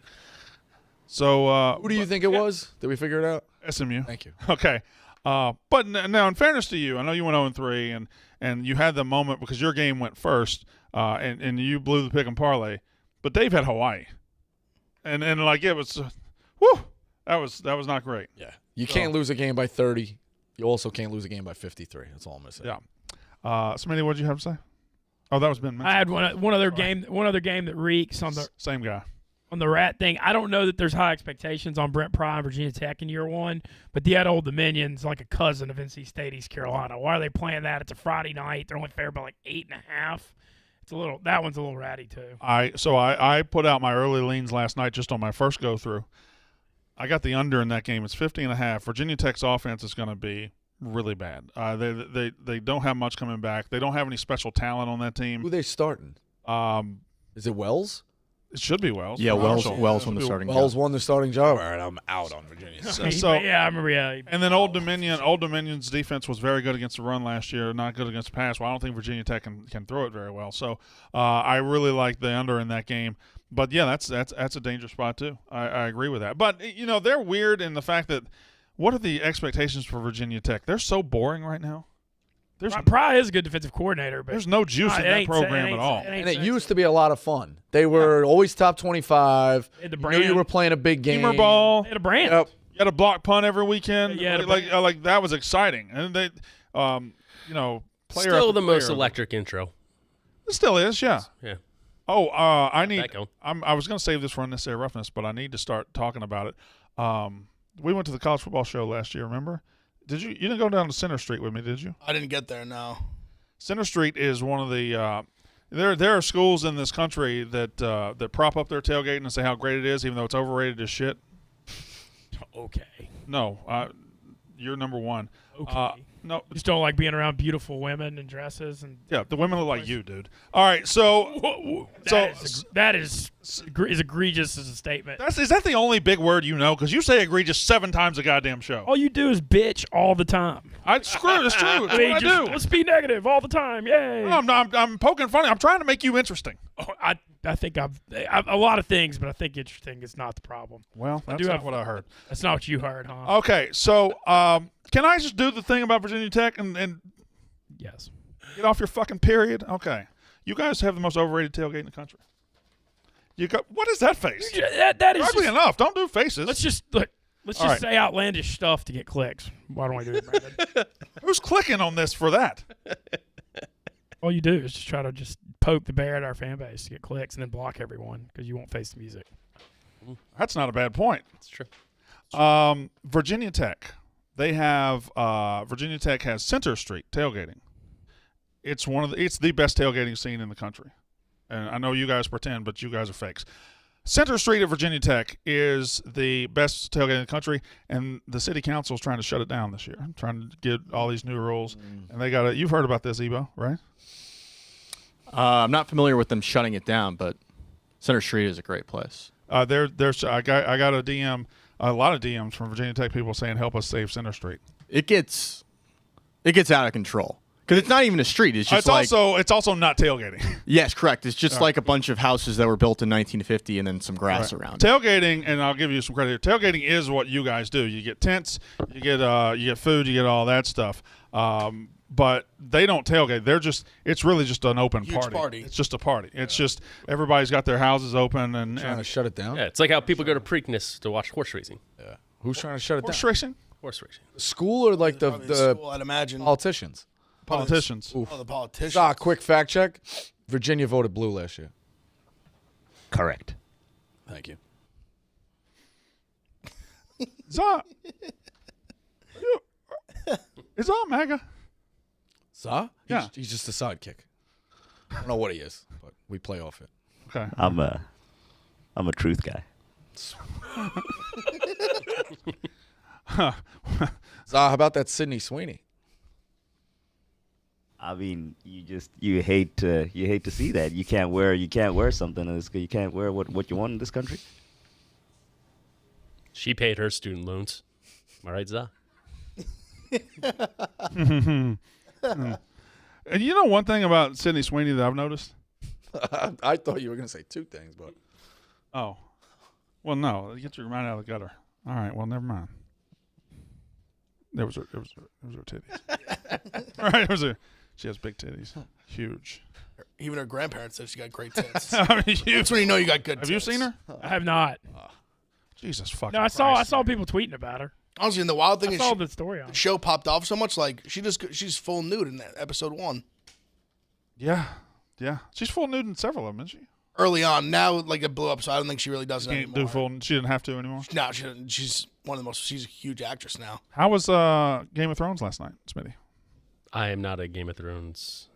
[SPEAKER 1] So
[SPEAKER 5] who do you think it was? Did we figure it out?
[SPEAKER 1] SMU.
[SPEAKER 5] Thank you.
[SPEAKER 1] Okay. But now, in fairness to you, I know you went 0-3, and you had the moment because your game went first, and you blew the pick and parlay. But Dave had Hawaii, and like it was, whew, that was not great.
[SPEAKER 5] Yeah. You can't lose a game by 30. You also can't lose a game by 53. That's all I'm gonna say.
[SPEAKER 1] Yeah. Smitty, what did you have to say? Oh, that was Ben.
[SPEAKER 6] I had one other game that reeks on the
[SPEAKER 1] same guy.
[SPEAKER 6] On the rat thing. I don't know that there's high expectations on Brent Pry and Virginia Tech in year one, but the Old Dominion's like a cousin of NC State, East Carolina. Why are they playing that? It's a Friday night. They're only fair by like 8.5. That one's a little ratty too.
[SPEAKER 1] I put out my early leans last night just on my first go through. I got the under in that game. It's 50.5. Virginia Tech's offense is going to be really bad. They don't have much coming back. They don't have any special talent on that team.
[SPEAKER 5] Who are they starting? Is it Wells?
[SPEAKER 1] It should be Wells.
[SPEAKER 10] Yeah, Wells won the starting job.
[SPEAKER 5] Wells won the starting job. All right, I'm out on Virginia.
[SPEAKER 6] Yeah, I remember. Yeah,
[SPEAKER 1] and then Old Dominion's defense was very good against the run last year, not good against the pass. Well, I don't think Virginia Tech can throw it very well. So I really like the under in that game. But yeah, that's a dangerous spot too. I agree with that. But they're weird in the fact that what are the expectations for Virginia Tech? They're so boring right now.
[SPEAKER 6] Pry is a good defensive coordinator, but
[SPEAKER 1] there's no juice in that program at all.
[SPEAKER 5] And it used to be a lot of fun. They were always top 25.
[SPEAKER 6] The
[SPEAKER 5] brand. You were playing a big game.
[SPEAKER 1] Gamer ball.
[SPEAKER 6] They had a brand.
[SPEAKER 5] Yep.
[SPEAKER 1] You had a block punt every weekend.
[SPEAKER 6] Yeah,
[SPEAKER 1] like that was exciting. And they, player
[SPEAKER 3] still the
[SPEAKER 1] player.
[SPEAKER 3] most electric intro.
[SPEAKER 1] It still is, yeah.
[SPEAKER 3] Yeah.
[SPEAKER 1] Oh, I was going to save this for unnecessary roughness, but I need to start talking about it. We went to the college football show last year. Remember? Did you? You didn't go down to Center Street with me, did you?
[SPEAKER 2] I didn't get there. No.
[SPEAKER 1] Center Street is one of the. There are schools in this country that prop up their tailgating and say how great it is, even though it's overrated as shit.
[SPEAKER 6] Okay.
[SPEAKER 1] No, you're number one.
[SPEAKER 6] Okay.
[SPEAKER 1] No,
[SPEAKER 6] just don't like being around beautiful women in dresses and.
[SPEAKER 1] Yeah, the women look like you, dude. All right, so
[SPEAKER 6] that is egregious as a statement.
[SPEAKER 1] Is that the only big word you know? Because you say egregious 7 times a goddamn show.
[SPEAKER 6] All you do is bitch all the time.
[SPEAKER 1] It's true. It's what I do.
[SPEAKER 6] Let's be negative all the time. Yay!
[SPEAKER 1] No, I'm poking fun. I'm trying to make you interesting.
[SPEAKER 6] Oh, I think I've a lot of things, but I think interesting is not the problem.
[SPEAKER 1] Well, that's not what I heard.
[SPEAKER 6] That's not what you heard, huh?
[SPEAKER 1] Okay, so can I just do the thing about Virginia Tech and
[SPEAKER 6] yes,
[SPEAKER 1] get off your fucking period? Okay, you guys have the most overrated tailgate in the country. What is that face?
[SPEAKER 6] That is
[SPEAKER 1] ugly enough. Don't do faces.
[SPEAKER 6] Let's just say outlandish stuff to get clicks. Why don't I do it, Brandon?
[SPEAKER 1] Who's clicking on this for that?
[SPEAKER 6] All you do is just try to just poke the bear at our fan base to get clicks and then block everyone because you won't face the music.
[SPEAKER 1] That's not a bad point.
[SPEAKER 3] That's true.
[SPEAKER 1] Virginia Tech. They have Virginia Tech has Center Street tailgating. It's the best tailgating scene in the country. And I know you guys pretend, but you guys are fakes. Center Street at Virginia Tech is the best tailgate in the country, and the city council is trying to shut it down this year. Trying to get all these new rules, and they got you've heard about this, Ebo, right?
[SPEAKER 10] I'm not familiar with them shutting it down, but Center Street is a great place.
[SPEAKER 1] I got a DM, a lot of DMs from Virginia Tech people saying, "Help us save Center Street."
[SPEAKER 10] It gets out of control. Because it's not even a street. It's just
[SPEAKER 1] it's also not tailgating.
[SPEAKER 10] Yes, correct. It's just like a bunch of houses that were built in 1950 and then some grass around it.
[SPEAKER 1] Tailgating, and I'll give you some credit here. Tailgating is what you guys do. You get tents, you get food, you get all that stuff. But they don't tailgate. It's really just an open party. It's just a party. It's just everybody's got their houses open and
[SPEAKER 5] trying to shut it down.
[SPEAKER 3] Yeah, it's like how people go to Preakness to watch horse racing.
[SPEAKER 5] Yeah. Who's trying to shut it down?
[SPEAKER 1] Horse racing?
[SPEAKER 3] Horse racing.
[SPEAKER 5] The school or like the
[SPEAKER 2] school, I'd imagine.
[SPEAKER 5] Politicians?
[SPEAKER 1] Politicians.
[SPEAKER 2] The politicians.
[SPEAKER 5] Quick fact check. Virginia voted blue last year.
[SPEAKER 4] Correct.
[SPEAKER 5] Thank you.
[SPEAKER 1] Is that MAGA?
[SPEAKER 5] Za?
[SPEAKER 1] Yeah.
[SPEAKER 5] He's just a sidekick. I don't know what he is, but we play off it.
[SPEAKER 1] Okay.
[SPEAKER 4] I'm a truth guy.
[SPEAKER 5] Za, how about that Sydney Sweeney?
[SPEAKER 4] I mean, you hate to see that. You can't wear something. You can't wear what you want in this country.
[SPEAKER 3] She paid her student loans. Am I right, Za?
[SPEAKER 1] And you know one thing about Sydney Sweeney that I've noticed?
[SPEAKER 5] I thought you were going to say two things, but.
[SPEAKER 1] Oh. Well, no. Get your mind out of the gutter. All right. Well, never mind. There was her titties. All right. She has big titties. Huge.
[SPEAKER 2] Even her grandparents said she got great tits.
[SPEAKER 1] I mean,
[SPEAKER 2] That's when you know you got good
[SPEAKER 1] Have
[SPEAKER 2] tits.
[SPEAKER 1] you seen her?
[SPEAKER 6] I have not.
[SPEAKER 1] Jesus fucking
[SPEAKER 6] No, I
[SPEAKER 1] Christ,
[SPEAKER 6] saw
[SPEAKER 1] man.
[SPEAKER 6] people tweeting about her.
[SPEAKER 2] Honestly, and the wild thing
[SPEAKER 6] I
[SPEAKER 2] is
[SPEAKER 6] saw the story on
[SPEAKER 2] the
[SPEAKER 6] it.
[SPEAKER 2] show popped off so much. Like she's full nude in that episode 1.
[SPEAKER 1] Yeah. She's full nude in several of them, isn't she?
[SPEAKER 2] Early on, now like it blew up, so I don't think she really does it
[SPEAKER 1] Can't
[SPEAKER 2] anymore.
[SPEAKER 1] do full. She didn't have to anymore.
[SPEAKER 2] No, she doesn't. She's one of the most. She's a huge actress now.
[SPEAKER 1] How was Game of Thrones last night, Smitty?
[SPEAKER 3] I am not a Game of Thrones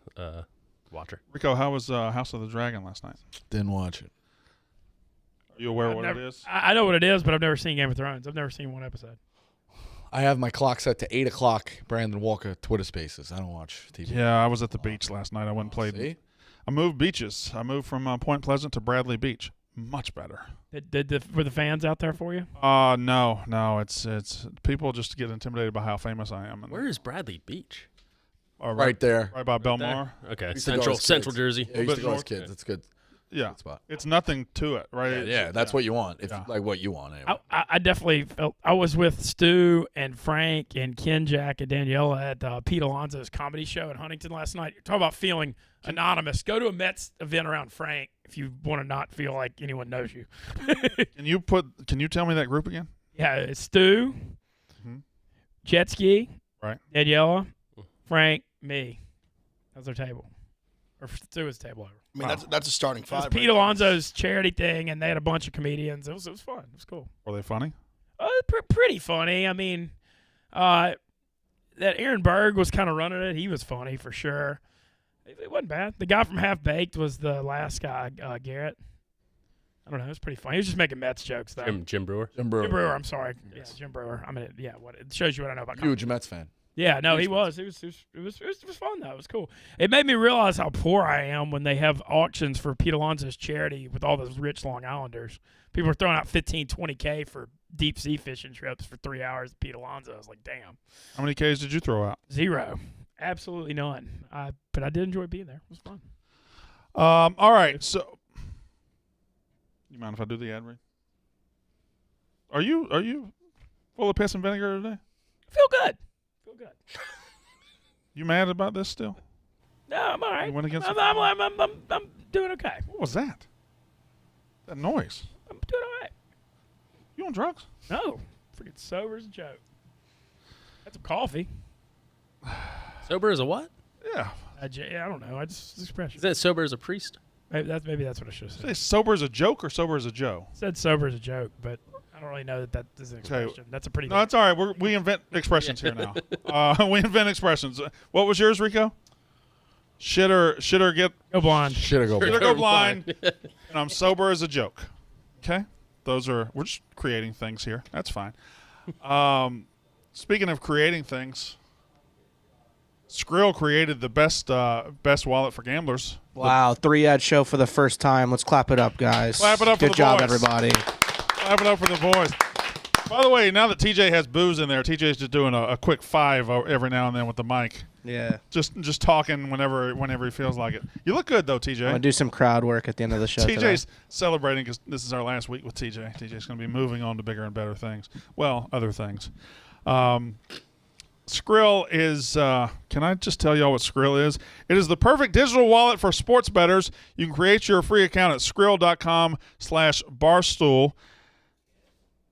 [SPEAKER 3] watcher.
[SPEAKER 1] Rico, how was House of the Dragon last night?
[SPEAKER 5] Didn't watch it.
[SPEAKER 1] Are you aware
[SPEAKER 6] I've
[SPEAKER 1] what
[SPEAKER 6] never-
[SPEAKER 1] it is?
[SPEAKER 6] I know what it is, but I've never seen Game of Thrones. I've never seen one episode.
[SPEAKER 5] I have my clock set to 8 o'clock. Brandon Walker Twitter Spaces. I don't watch TV.
[SPEAKER 1] Yeah, I was at the beach last night. I went and played.
[SPEAKER 5] See?
[SPEAKER 1] I moved beaches. I moved from Point Pleasant to Bradley Beach. Much better.
[SPEAKER 6] Were the fans out there for you?
[SPEAKER 1] No. It's people just get intimidated by how famous I am.
[SPEAKER 3] Where is Bradley Beach?
[SPEAKER 5] Right there.
[SPEAKER 1] Right by Belmar.
[SPEAKER 3] Okay,
[SPEAKER 5] Used to go as
[SPEAKER 3] Central
[SPEAKER 5] kids.
[SPEAKER 3] Jersey.
[SPEAKER 5] Yeah, I used to
[SPEAKER 1] bit
[SPEAKER 5] go as
[SPEAKER 1] north.
[SPEAKER 5] kids. It's good.
[SPEAKER 1] Yeah.
[SPEAKER 5] Good spot.
[SPEAKER 1] It's nothing to it, right?
[SPEAKER 5] Yeah, that's what you want. If
[SPEAKER 1] Yeah.
[SPEAKER 5] like what you want. Anyway.
[SPEAKER 6] I definitely felt I was with Stu and Frank and Ken Jack and Daniela at Pete Alonso's comedy show in Huntington last night. Talk about feeling anonymous. Go to a Mets event around Frank if you want to not feel like anyone knows you.
[SPEAKER 1] Can you tell me that group again?
[SPEAKER 6] Yeah, it's Stu, Jet Ski,
[SPEAKER 1] Right.
[SPEAKER 6] Daniela, Frank, me. That's our table. Or Stu was table over.
[SPEAKER 2] I mean, that's a starting
[SPEAKER 6] It was
[SPEAKER 2] five.
[SPEAKER 6] Pete Alonso's charity thing, and they had a bunch of comedians. It was fun. It was cool.
[SPEAKER 1] Were they funny?
[SPEAKER 6] Pretty funny. I mean, that Aaron Berg was kind of running it. He was funny for sure. It wasn't bad. The guy from Half Baked was the last guy, Garrett. I don't know. It was pretty funny. He was just making Mets jokes though.
[SPEAKER 3] Jim Brewer.
[SPEAKER 5] Jim Brewer.
[SPEAKER 6] Jim Brewer. I'm sorry. Yeah, Jim Brewer. I mean, yeah. What it shows you what I know about comedy.
[SPEAKER 5] Huge Mets fan.
[SPEAKER 6] Yeah, no, he was. It was fun though. It was cool. It made me realize how poor I am when they have auctions for Pete Alonso's charity with all those rich Long Islanders. People are throwing out $15,000, $20,000 for deep sea fishing trips for 3 hours at Pete Alonso. I was like, damn.
[SPEAKER 1] How many Ks did you throw out?
[SPEAKER 6] 0. Absolutely none. But I did enjoy being there. It was fun.
[SPEAKER 1] All right. So, you mind if I do the ad read? Are you full of piss and vinegar today?
[SPEAKER 6] Feel good.
[SPEAKER 1] You mad about this still?
[SPEAKER 6] No, I'm all right.
[SPEAKER 1] You went against
[SPEAKER 6] I'm doing okay.
[SPEAKER 1] What was that? That noise.
[SPEAKER 6] I'm doing all right.
[SPEAKER 1] You on drugs?
[SPEAKER 6] No. Freaking sober as a joke. That's some coffee.
[SPEAKER 3] Sober as a what?
[SPEAKER 1] Yeah.
[SPEAKER 6] I don't know. I just expression.
[SPEAKER 3] Is that sober as a priest?
[SPEAKER 6] Maybe that's what I should have said.
[SPEAKER 1] Say sober as a joke or sober as a Joe?
[SPEAKER 6] Said sober as a joke, but I don't really know that is an
[SPEAKER 1] Okay.
[SPEAKER 6] expression. That's a pretty.
[SPEAKER 1] No, it's all right. We invent expressions here now. We invent expressions. What was yours, Rico? Shit or get
[SPEAKER 6] Go blind.
[SPEAKER 5] Should go.
[SPEAKER 1] shit or go blind. And I'm sober as a joke. Okay, we're just creating things here. That's fine. Speaking of creating things, Skrill created the best wallet for gamblers.
[SPEAKER 11] Wow, 3-ad show for the first time. Let's clap it up, guys.
[SPEAKER 1] Clap it up for
[SPEAKER 11] Good
[SPEAKER 1] the
[SPEAKER 11] job,
[SPEAKER 1] boys.
[SPEAKER 11] everybody.
[SPEAKER 1] Clap it up for the boys. By the way, now that TJ has booze in there, TJ's just doing a quick 5 every now and then with the mic.
[SPEAKER 11] Yeah.
[SPEAKER 1] Just talking whenever he feels like it. You look good though, TJ.
[SPEAKER 11] I'm going to do some crowd work at the end of the show
[SPEAKER 1] TJ's
[SPEAKER 11] today.
[SPEAKER 1] celebrating because this is our last week with TJ. TJ's going to be moving on to bigger and better things. Well, other things. Skrill is, can I just tell y'all what Skrill is? It is the perfect digital wallet for sports bettors. You can create your free account at skrill.com/barstool.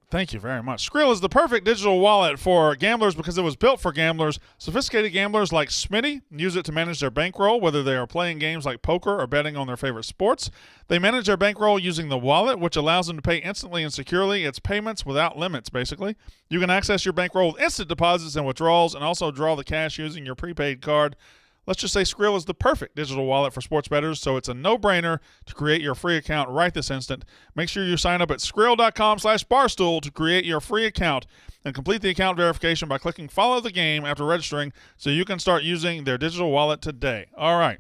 [SPEAKER 1] Thank you very much. Skrill is the perfect digital wallet for gamblers because it was built for gamblers. Sophisticated gamblers like Smitty use it to manage their bankroll, whether they are playing games like poker or betting on their favorite sports. They manage their bankroll using the wallet, which allows them to pay instantly and securely. It's payments without limits, basically. You can access your bankroll with instant deposits and withdrawals and also draw the cash using your prepaid card. Let's just say Skrill is the perfect digital wallet for sports bettors, so it's a no-brainer to create your free account right this instant. Make sure you sign up at Skrill.com/Barstool to create your free account and complete the account verification by clicking Follow the Game after registering so you can start using their digital wallet today. All right.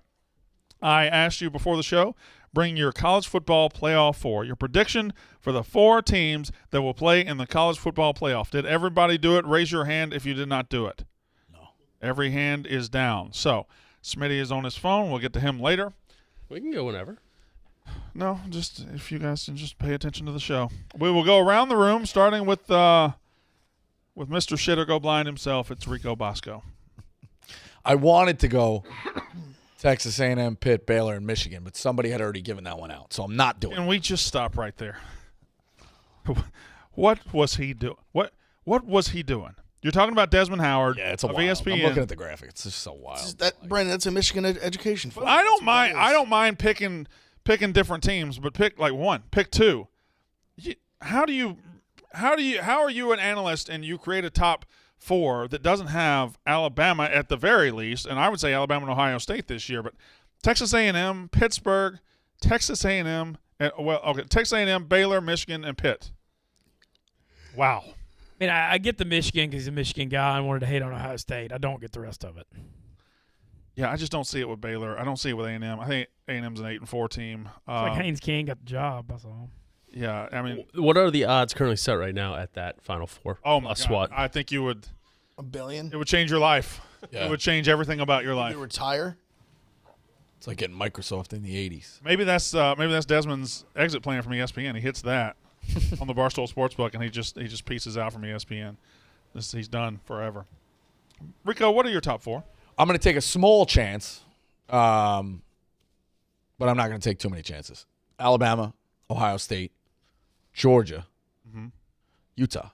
[SPEAKER 1] I asked you before the show, bring your college football playoff 4, your prediction for the 4 teams that will play in the college football playoff. Did everybody do it? Raise your hand if you did not do it. Every hand is down. So, Smitty is on his phone. We'll get to him later.
[SPEAKER 3] We can go whenever.
[SPEAKER 1] No, just if you guys can just pay attention to the show. We will go around the room, starting with Mr. Shitter Go Blind himself. It's Rico Bosco.
[SPEAKER 5] I wanted to go Texas A&M, Pitt, Baylor, and Michigan, but somebody had already given that one out, so I'm not doing it.
[SPEAKER 1] And we just stop right there. What was he doing? What was he doing? You're talking about Desmond Howard.
[SPEAKER 5] Yeah, it's a
[SPEAKER 1] of
[SPEAKER 5] wild.
[SPEAKER 1] ESPN.
[SPEAKER 5] I'm looking at the graphic. It's just so wild.
[SPEAKER 2] Brandon, that's a Michigan education. For
[SPEAKER 1] I don't mind. I don't mind picking different teams, but pick like one, pick 2. How are you an analyst and you create a top 4 that doesn't have Alabama at the very least, and I would say Alabama and Ohio State this year, but Texas A&M, Pittsburgh, Texas A&M, Texas A&M, Baylor, Michigan, and Pitt. Wow.
[SPEAKER 6] I mean, I get the Michigan because he's a Michigan guy and wanted to hate on Ohio State. I don't get the rest of it.
[SPEAKER 1] Yeah, I just don't see it with Baylor. I don't see it with A&M. I think A&M's an 8-4 team.
[SPEAKER 6] It's like Haynes King got the job. That's all.
[SPEAKER 1] Yeah, I mean,
[SPEAKER 3] what are the odds currently set right now at that Final Four?
[SPEAKER 1] Oh my God!
[SPEAKER 3] What?
[SPEAKER 1] I think you would.
[SPEAKER 2] $1 billion.
[SPEAKER 1] It would change your life.
[SPEAKER 5] Yeah.
[SPEAKER 1] It would change everything about your life.
[SPEAKER 2] You retire.
[SPEAKER 5] It's like getting Microsoft in the 80s.
[SPEAKER 1] Maybe that's Desmond's exit plan from ESPN. He hits that on the Barstool Sportsbook, and he just pieces out from ESPN. He's done forever. Rico, what are your top 4?
[SPEAKER 5] I'm going to take a small chance, but I'm not going to take too many chances. Alabama, Ohio State, Georgia, Utah.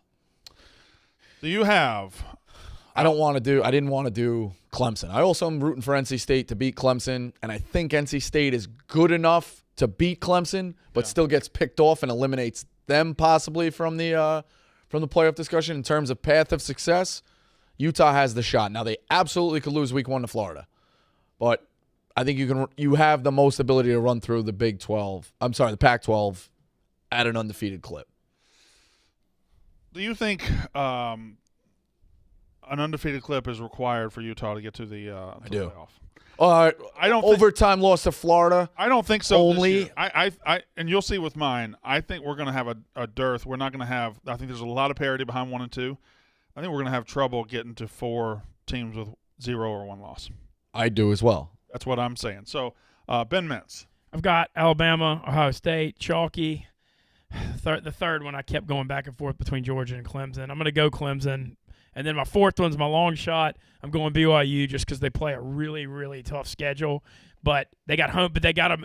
[SPEAKER 1] Do you have?
[SPEAKER 5] I didn't want to do Clemson. I also am rooting for NC State to beat Clemson, and I think NC State is good enough to beat Clemson, but still gets picked off and eliminates them possibly from the playoff discussion in terms of path of success. Utah has the shot. Now they absolutely could lose week 1 to Florida, but I think you have the most ability to run through the the Pac-12 at an undefeated clip.
[SPEAKER 1] Do you think an undefeated clip is required for Utah to get to the playoff?
[SPEAKER 5] I don't. Overtime loss to Florida.
[SPEAKER 1] I don't think so.
[SPEAKER 5] Only.
[SPEAKER 1] This year. I and you'll see with mine. I think we're going to have a dearth. We're not going to have. I think there's a lot of parity behind 1 and 2. I think we're going to have trouble getting to 4 teams with 0 or 1 loss.
[SPEAKER 5] I do as well.
[SPEAKER 1] That's what I'm saying. So, Ben Mintz.
[SPEAKER 6] I've got Alabama, Ohio State, chalky. The third one I kept going back and forth between Georgia and Clemson. I'm going to go Clemson. And then my 4th one's my long shot. I'm going BYU just because they play a really, really tough schedule. But they got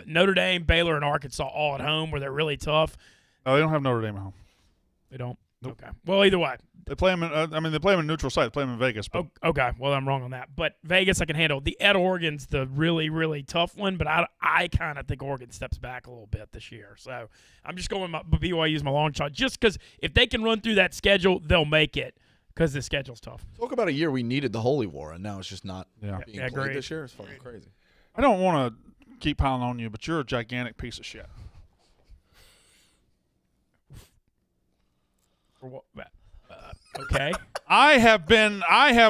[SPEAKER 6] Notre Dame, Baylor, and Arkansas all at home where they're really tough.
[SPEAKER 1] No, they don't have Notre Dame at home.
[SPEAKER 6] They don't?
[SPEAKER 1] Nope.
[SPEAKER 6] Okay. Well, either way.
[SPEAKER 1] They play them they play them in neutral site. They play them in Vegas. But.
[SPEAKER 6] Okay. Well, I'm wrong on that. But Vegas I can handle. The at Oregon's the really, really tough one, but I kind of think Oregon steps back a little bit this year. So I'm just going with BYU's my long shot just because if they can run through that schedule, they'll make it because the schedule's tough.
[SPEAKER 5] Talk about a year we needed the Holy War, and now it's just not being played
[SPEAKER 6] agreed.
[SPEAKER 5] this year. It's fucking crazy.
[SPEAKER 1] I don't want to keep piling on you, but you're a gigantic piece of shit.
[SPEAKER 6] Okay.
[SPEAKER 1] I have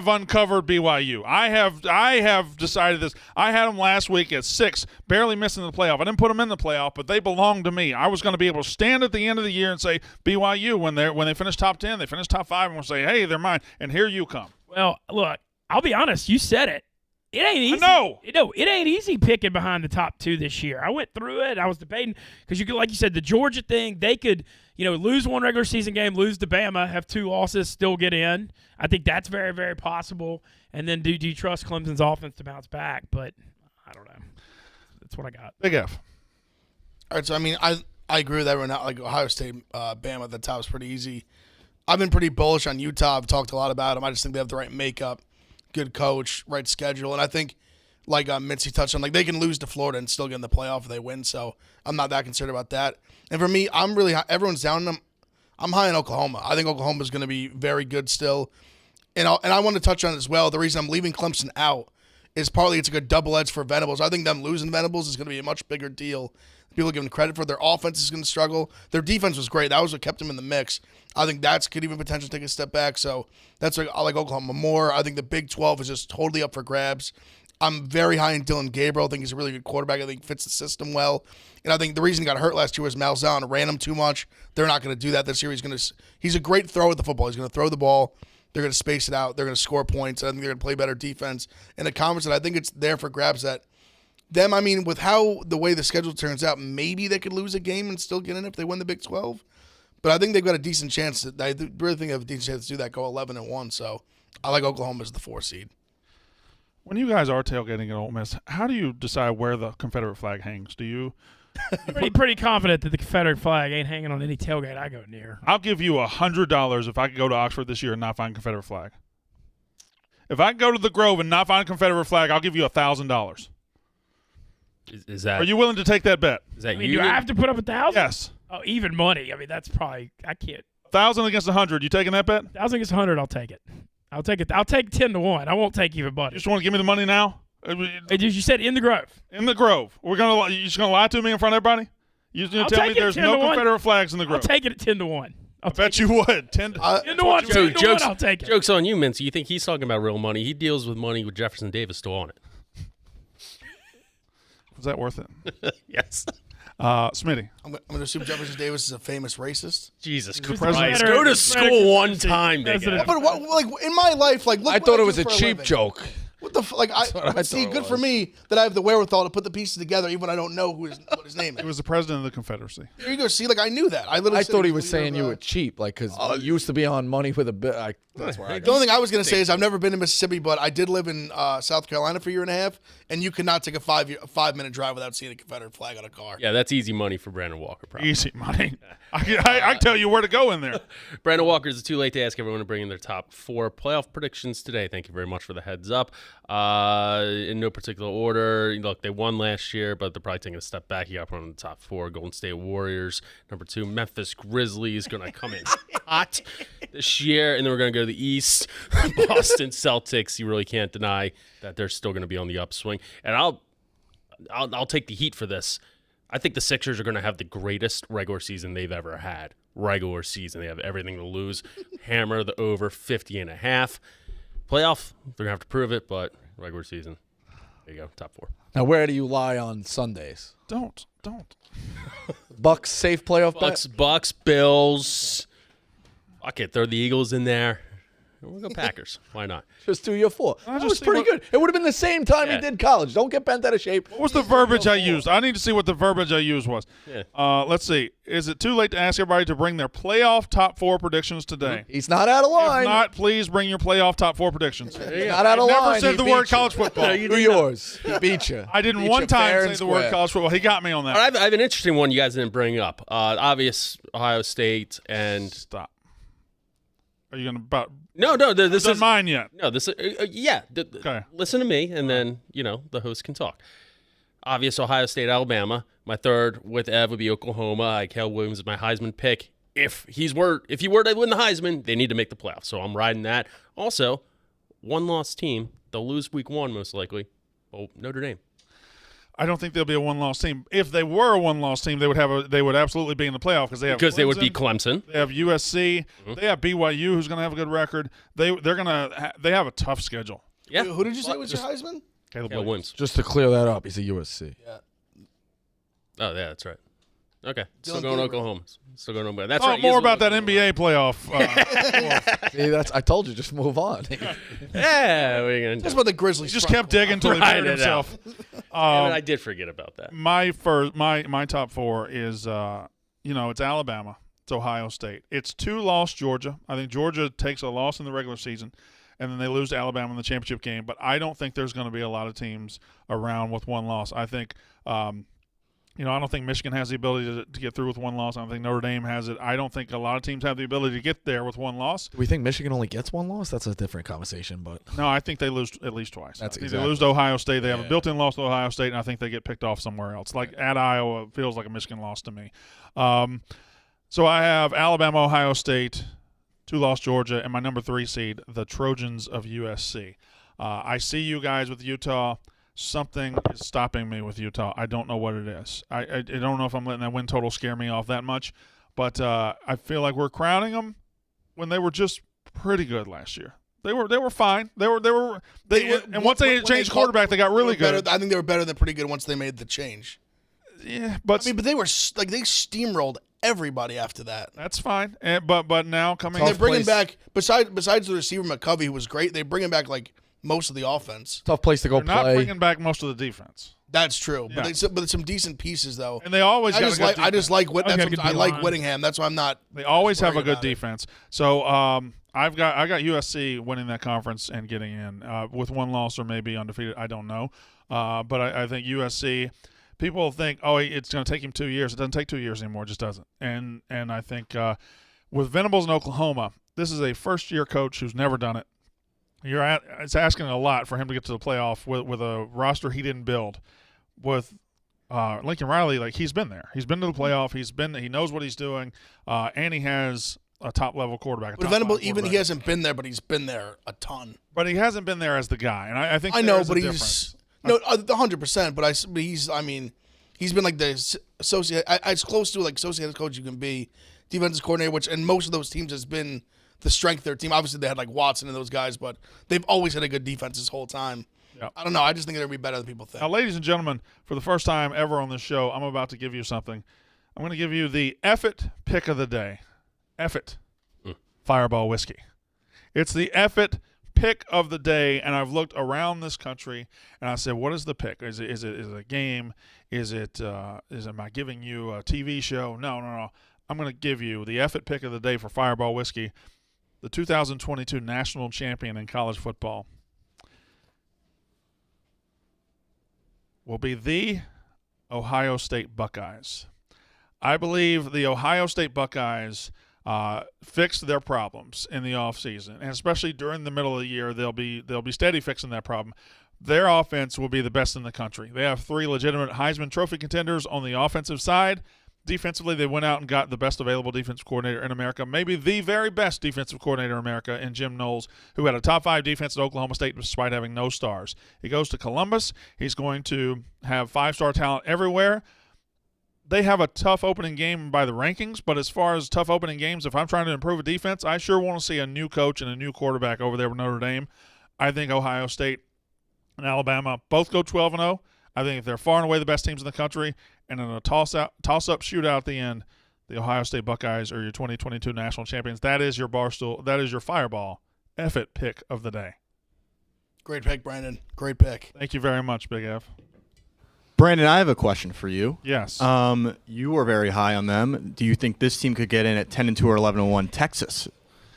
[SPEAKER 1] uncovered BYU. I have decided this. I had them last week at 6, barely missing the playoff. I didn't put them in the playoff, but they belong to me. I was going to be able to stand at the end of the year and say BYU when they finish top 10, they finish top 5, and we'll say, hey, they're mine. And here you come.
[SPEAKER 6] Well, look, I'll be honest. You said it. It ain't easy.
[SPEAKER 1] No,
[SPEAKER 6] it ain't easy picking behind the top 2 this year. I went through it. I was debating because you could, like you said, the Georgia thing. They could, lose 1 regular season game, lose to Bama, have 2 losses, still get in. I think that's very, very possible. And then do you trust Clemson's offense to bounce back? But I don't know. That's what I got.
[SPEAKER 1] Big F.
[SPEAKER 2] All right, so I mean, I agree with everyone. Like Ohio State, Bama at the top is pretty easy. I've been pretty bullish on Utah. I've talked a lot about them. I just think they have the right makeup. Good coach, right schedule, and I think, like Mitzi touched on, like they can lose to Florida and still get in the playoff if they win. So I'm not that concerned about that. And for me, I'm really high. Everyone's down on them. I'm high on Oklahoma. I think Oklahoma is going to be very good still. And I want to touch on it as well. The reason I'm leaving Clemson out is partly it's a good double edge for Venables. I think them losing Venables is going to be a much bigger deal. People give them credit for their offense is going to struggle. Their defense was great. That was what kept them in the mix. I think that's could even potentially take a step back. So that's why I like Oklahoma more. I think the Big 12 is just totally up for grabs. I'm very high in Dylan Gabriel. I think he's a really good quarterback. I think he fits the system well. And I think the reason he got hurt last year was Malzahn ran him too much. They're not going to do that this year. He's a great thrower with the football. He's going to throw the ball. They're going to space it out. They're going to score points. I think they're going to play better defense. And the conference, and I think it's there for grabs that them, I mean, with how the way the schedule turns out, maybe they could lose a game and still get in if they win the Big 12. But I think they've got a decent chance. I really think they have a decent chance to do that, go 11-1. So I like Oklahoma as the 4 seed.
[SPEAKER 1] When you guys are tailgating at Ole Miss, how do you decide where the Confederate flag hangs? Do you?
[SPEAKER 6] pretty confident that the Confederate flag ain't hanging on any tailgate I go near.
[SPEAKER 1] I'll give you $100 if I could go to Oxford this year and not find a Confederate flag. If I can go to the Grove and not find a Confederate flag, I'll give you $1,000.
[SPEAKER 3] Is that?
[SPEAKER 1] Are you willing to take that bet?
[SPEAKER 3] Is that
[SPEAKER 6] I mean, do I have to put up 1,000?
[SPEAKER 1] Yes.
[SPEAKER 6] Oh, even money. I mean, that's probably I can't.
[SPEAKER 1] 1,000 against 100. You taking that bet?
[SPEAKER 6] 1,000 against 100. I'll take it. I'll take it. I'll take 10-1. I won't take even money.
[SPEAKER 1] You just want to give me the money now?
[SPEAKER 6] You said in the Grove.
[SPEAKER 1] In the Grove. You just gonna lie to me in front of everybody? You just tell me there's no Confederate flags in the Grove?
[SPEAKER 6] I'll take it at 10-1.
[SPEAKER 1] I bet you would. 10 to
[SPEAKER 6] 1.
[SPEAKER 3] Jokes,
[SPEAKER 6] I'll take it.
[SPEAKER 3] Joke's on you, Mincy. You think he's talking about real money? He deals with money with Jefferson Davis still on it.
[SPEAKER 1] Was that worth it?
[SPEAKER 3] Yes.
[SPEAKER 1] Smitty.
[SPEAKER 2] I'm going to assume Jefferson Davis is a famous racist.
[SPEAKER 3] Jesus
[SPEAKER 1] Christ.
[SPEAKER 3] Go to school one time, big
[SPEAKER 2] But like in my life, like look
[SPEAKER 5] I
[SPEAKER 2] what
[SPEAKER 5] thought it
[SPEAKER 2] do
[SPEAKER 5] was a
[SPEAKER 2] for
[SPEAKER 5] cheap
[SPEAKER 2] living.
[SPEAKER 5] joke.
[SPEAKER 2] What the like? See, good for me that I have the wherewithal to put the pieces together, even when I don't know what his name is.
[SPEAKER 1] He was the president of the Confederacy.
[SPEAKER 2] There you go. See, like I knew that. I literally.
[SPEAKER 5] I thought he was saying you were cheap, like because you used to be on Money with a bit. That's where I
[SPEAKER 2] The only thing I was going to say is I've never been to Mississippi, but I did live in South Carolina for a year and a half, and you could not take a 5-minute drive without seeing a Confederate flag on a car.
[SPEAKER 3] Yeah, that's easy money for Brandon Walker. Probably.
[SPEAKER 1] Easy money. I tell you where to go in there.
[SPEAKER 3] Brandon Walker, is it too late to ask everyone to bring in their top 4 playoff predictions today? Thank you very much for the heads up. In no particular order, look, they won last year, but they're probably taking a step back. You got one in the top 4. Golden State Warriors, number 2. Memphis Grizzlies going to come in hot this year, and then we're going to go to the East. Boston Celtics. You really can't deny that they're still going to be on the upswing, and I'll take the heat for this. I think the Sixers are going to have the greatest regular season they've ever had. Regular season, they have everything to lose. Hammer the over 50.5. Playoff, they're going to have to prove it, but regular season, there you go, top 4.
[SPEAKER 5] Now, where do you lie on Sundays?
[SPEAKER 1] Don't.
[SPEAKER 5] Bucks safe playoff bet?
[SPEAKER 3] Bucks, Bills. Okay, throw the Eagles in there. We'll go Packers. Why not?
[SPEAKER 5] Just do your 4. That was pretty good. It would have been the same time he did college. Don't get bent out of shape.
[SPEAKER 1] What was the verbiage I used? I need to see what the verbiage I used was.
[SPEAKER 3] Yeah.
[SPEAKER 1] Let's see. Is it too late to ask everybody to bring their playoff top 4 predictions today?
[SPEAKER 5] He's not out of line.
[SPEAKER 1] If not, please bring your playoff top 4 predictions.
[SPEAKER 5] Not out of line.
[SPEAKER 1] Never said the word college football.
[SPEAKER 5] Do yours. He beat you.
[SPEAKER 1] I didn't one time say the word college football. He got me on that.
[SPEAKER 3] All right, I have an interesting one you guys didn't bring up. Obvious Ohio State and
[SPEAKER 1] stop. Are you going to
[SPEAKER 3] No, this
[SPEAKER 1] isn't mine yet.
[SPEAKER 3] No, this yeah.
[SPEAKER 1] Okay.
[SPEAKER 3] Listen to me, and then the host can talk. Obvious Ohio State, Alabama. My third with Ev would be Oklahoma. Caleb Williams is my Heisman pick. If he were to win the Heisman, they need to make the playoffs. So I'm riding that. Also, 1-loss team. They'll lose week 1 most likely. Oh, Notre Dame.
[SPEAKER 1] I don't think they'll be a 1-loss team. If they were a 1-loss team, they would absolutely be in the playoff because
[SPEAKER 3] they would be Clemson.
[SPEAKER 1] They have USC. Mm-hmm. They have BYU, who's going to have a good record. They have a tough schedule.
[SPEAKER 3] Yeah.
[SPEAKER 2] Who did you say was your Heisman?
[SPEAKER 1] Caleb
[SPEAKER 3] Williams.
[SPEAKER 5] Just to clear that up, he's a USC.
[SPEAKER 2] Yeah.
[SPEAKER 3] Oh yeah, that's right. Okay, still going to Oklahoma. Still going to Oklahoma. That's
[SPEAKER 1] right.
[SPEAKER 3] Talk
[SPEAKER 1] more about that NBA playoff.
[SPEAKER 5] See, I told you, just move on.
[SPEAKER 3] Yeah, we're gonna.
[SPEAKER 2] That's what the Grizzlies.
[SPEAKER 1] He just kept digging until he buried himself.
[SPEAKER 3] I did forget about that.
[SPEAKER 1] My top 4 is it's Alabama, it's Ohio State, it's 2-loss Georgia. I think Georgia takes a loss in the regular season, and then they lose to Alabama in the championship game. But I don't think there's going to be a lot of teams around with 1 loss. I think. I don't think Michigan has the ability to get through with 1 loss. I don't think Notre Dame has it. I don't think a lot of teams have the ability to get there with 1 loss.
[SPEAKER 5] Do we think Michigan only gets 1 loss? That's a different conversation. But
[SPEAKER 1] no, I think they lose at least twice.
[SPEAKER 5] That's
[SPEAKER 1] They lose to Ohio State. They have a built-in loss to Ohio State, and I think they get picked off somewhere else. Like at Iowa, it feels like a Michigan loss to me. So I have Alabama, Ohio State, 2-loss Georgia, and my number 3 seed, the Trojans of USC. I see you guys with Utah. Something is stopping me with Utah. I don't know what it is. I don't know if I'm letting that win total scare me off that much, but I feel like we're crowning them when they were just pretty good last year. They were fine. And once they changed quarterback, they got really good.
[SPEAKER 2] I think they were better than pretty good once they made the change.
[SPEAKER 1] Yeah, but
[SPEAKER 2] but they were like they steamrolled everybody after that.
[SPEAKER 1] That's fine. But now coming,
[SPEAKER 2] they're bringing back besides the receiver McCovey, who was great. They're bringing back like most of the offense.
[SPEAKER 5] Tough place to go
[SPEAKER 1] they're
[SPEAKER 5] play.
[SPEAKER 1] Not bringing back most of the defense.
[SPEAKER 2] That's true,
[SPEAKER 1] Yeah.
[SPEAKER 2] but some decent pieces though.
[SPEAKER 1] And they always.
[SPEAKER 2] I just like
[SPEAKER 1] I
[SPEAKER 2] like Whittingham. That's why I'm not.
[SPEAKER 1] They always have a good defense. So I got USC winning that conference and getting in with one loss or maybe undefeated. I don't know, but I think USC. People think, oh, it's going to take him 2 years. It doesn't take 2 years anymore. It just doesn't. And I think with Venables in Oklahoma, this is a first-year coach who's never done it. It's asking a lot for him to get to the playoff with a roster he didn't build. With Lincoln Riley, like he's been there. He's been to the playoff. He knows what he's doing, and he has a top-level quarterback.
[SPEAKER 2] But Venables, even he hasn't been there, but he's been there a ton.
[SPEAKER 1] But he hasn't been there as the guy, and I think
[SPEAKER 2] I know,
[SPEAKER 1] there's
[SPEAKER 2] but
[SPEAKER 1] a
[SPEAKER 2] he's
[SPEAKER 1] difference.
[SPEAKER 2] no 100%. But he's been like the associate, as close to like associate coach you can be, defensive coordinator, which in most of those teams has been the strength of their team. Obviously, they had like Watson and those guys, but they've always had a good defense this whole time.
[SPEAKER 1] Yep.
[SPEAKER 2] I don't know. I just think they're going to be better than people think.
[SPEAKER 1] Now, ladies and gentlemen, for the first time ever on this show, I'm about to give you something. I'm going to give you the Effett pick of the day. Effett Fireball Whiskey. It's the Effett pick of the day, and I've looked around this country, and I said, what is the pick? Is it a game? Am I giving you a TV show? No. I'm going to give you the Effett pick of the day for Fireball Whiskey, the 2022 national champion in college football. Will be the Ohio State Buckeyes. I believe the Ohio State Buckeyes fixed their problems in the offseason, and especially during the middle of the year, they'll be steady fixing that problem. Their offense will be the best in the country. They have 3 legitimate Heisman Trophy contenders on the offensive side. Defensively, they went out and got the best available defensive coordinator in America, maybe the very best defensive coordinator in America in Jim Knowles, who had a top 5 defense at Oklahoma State despite having no stars. He goes to Columbus. He's going to have 5-star talent everywhere. They have a tough opening game by the rankings, but as far as tough opening games, if I'm trying to improve a defense, I sure want to see a new coach and a new quarterback over there with Notre Dame. I think Ohio State and Alabama both go 12-0. I think if they're far and away the best teams in the country, and in a toss-up shootout at the end, the Ohio State Buckeyes are your 2022 national champions. That is your Barstool. That is your Fireball Effett pick of the day.
[SPEAKER 2] Great pick, Brandon. Great pick.
[SPEAKER 1] Thank you very much, Big F.
[SPEAKER 10] Brandon, I have a question for you.
[SPEAKER 1] Yes.
[SPEAKER 10] You were very high on them. Do you think this team could get in at 10-2 or 11-1? Texas.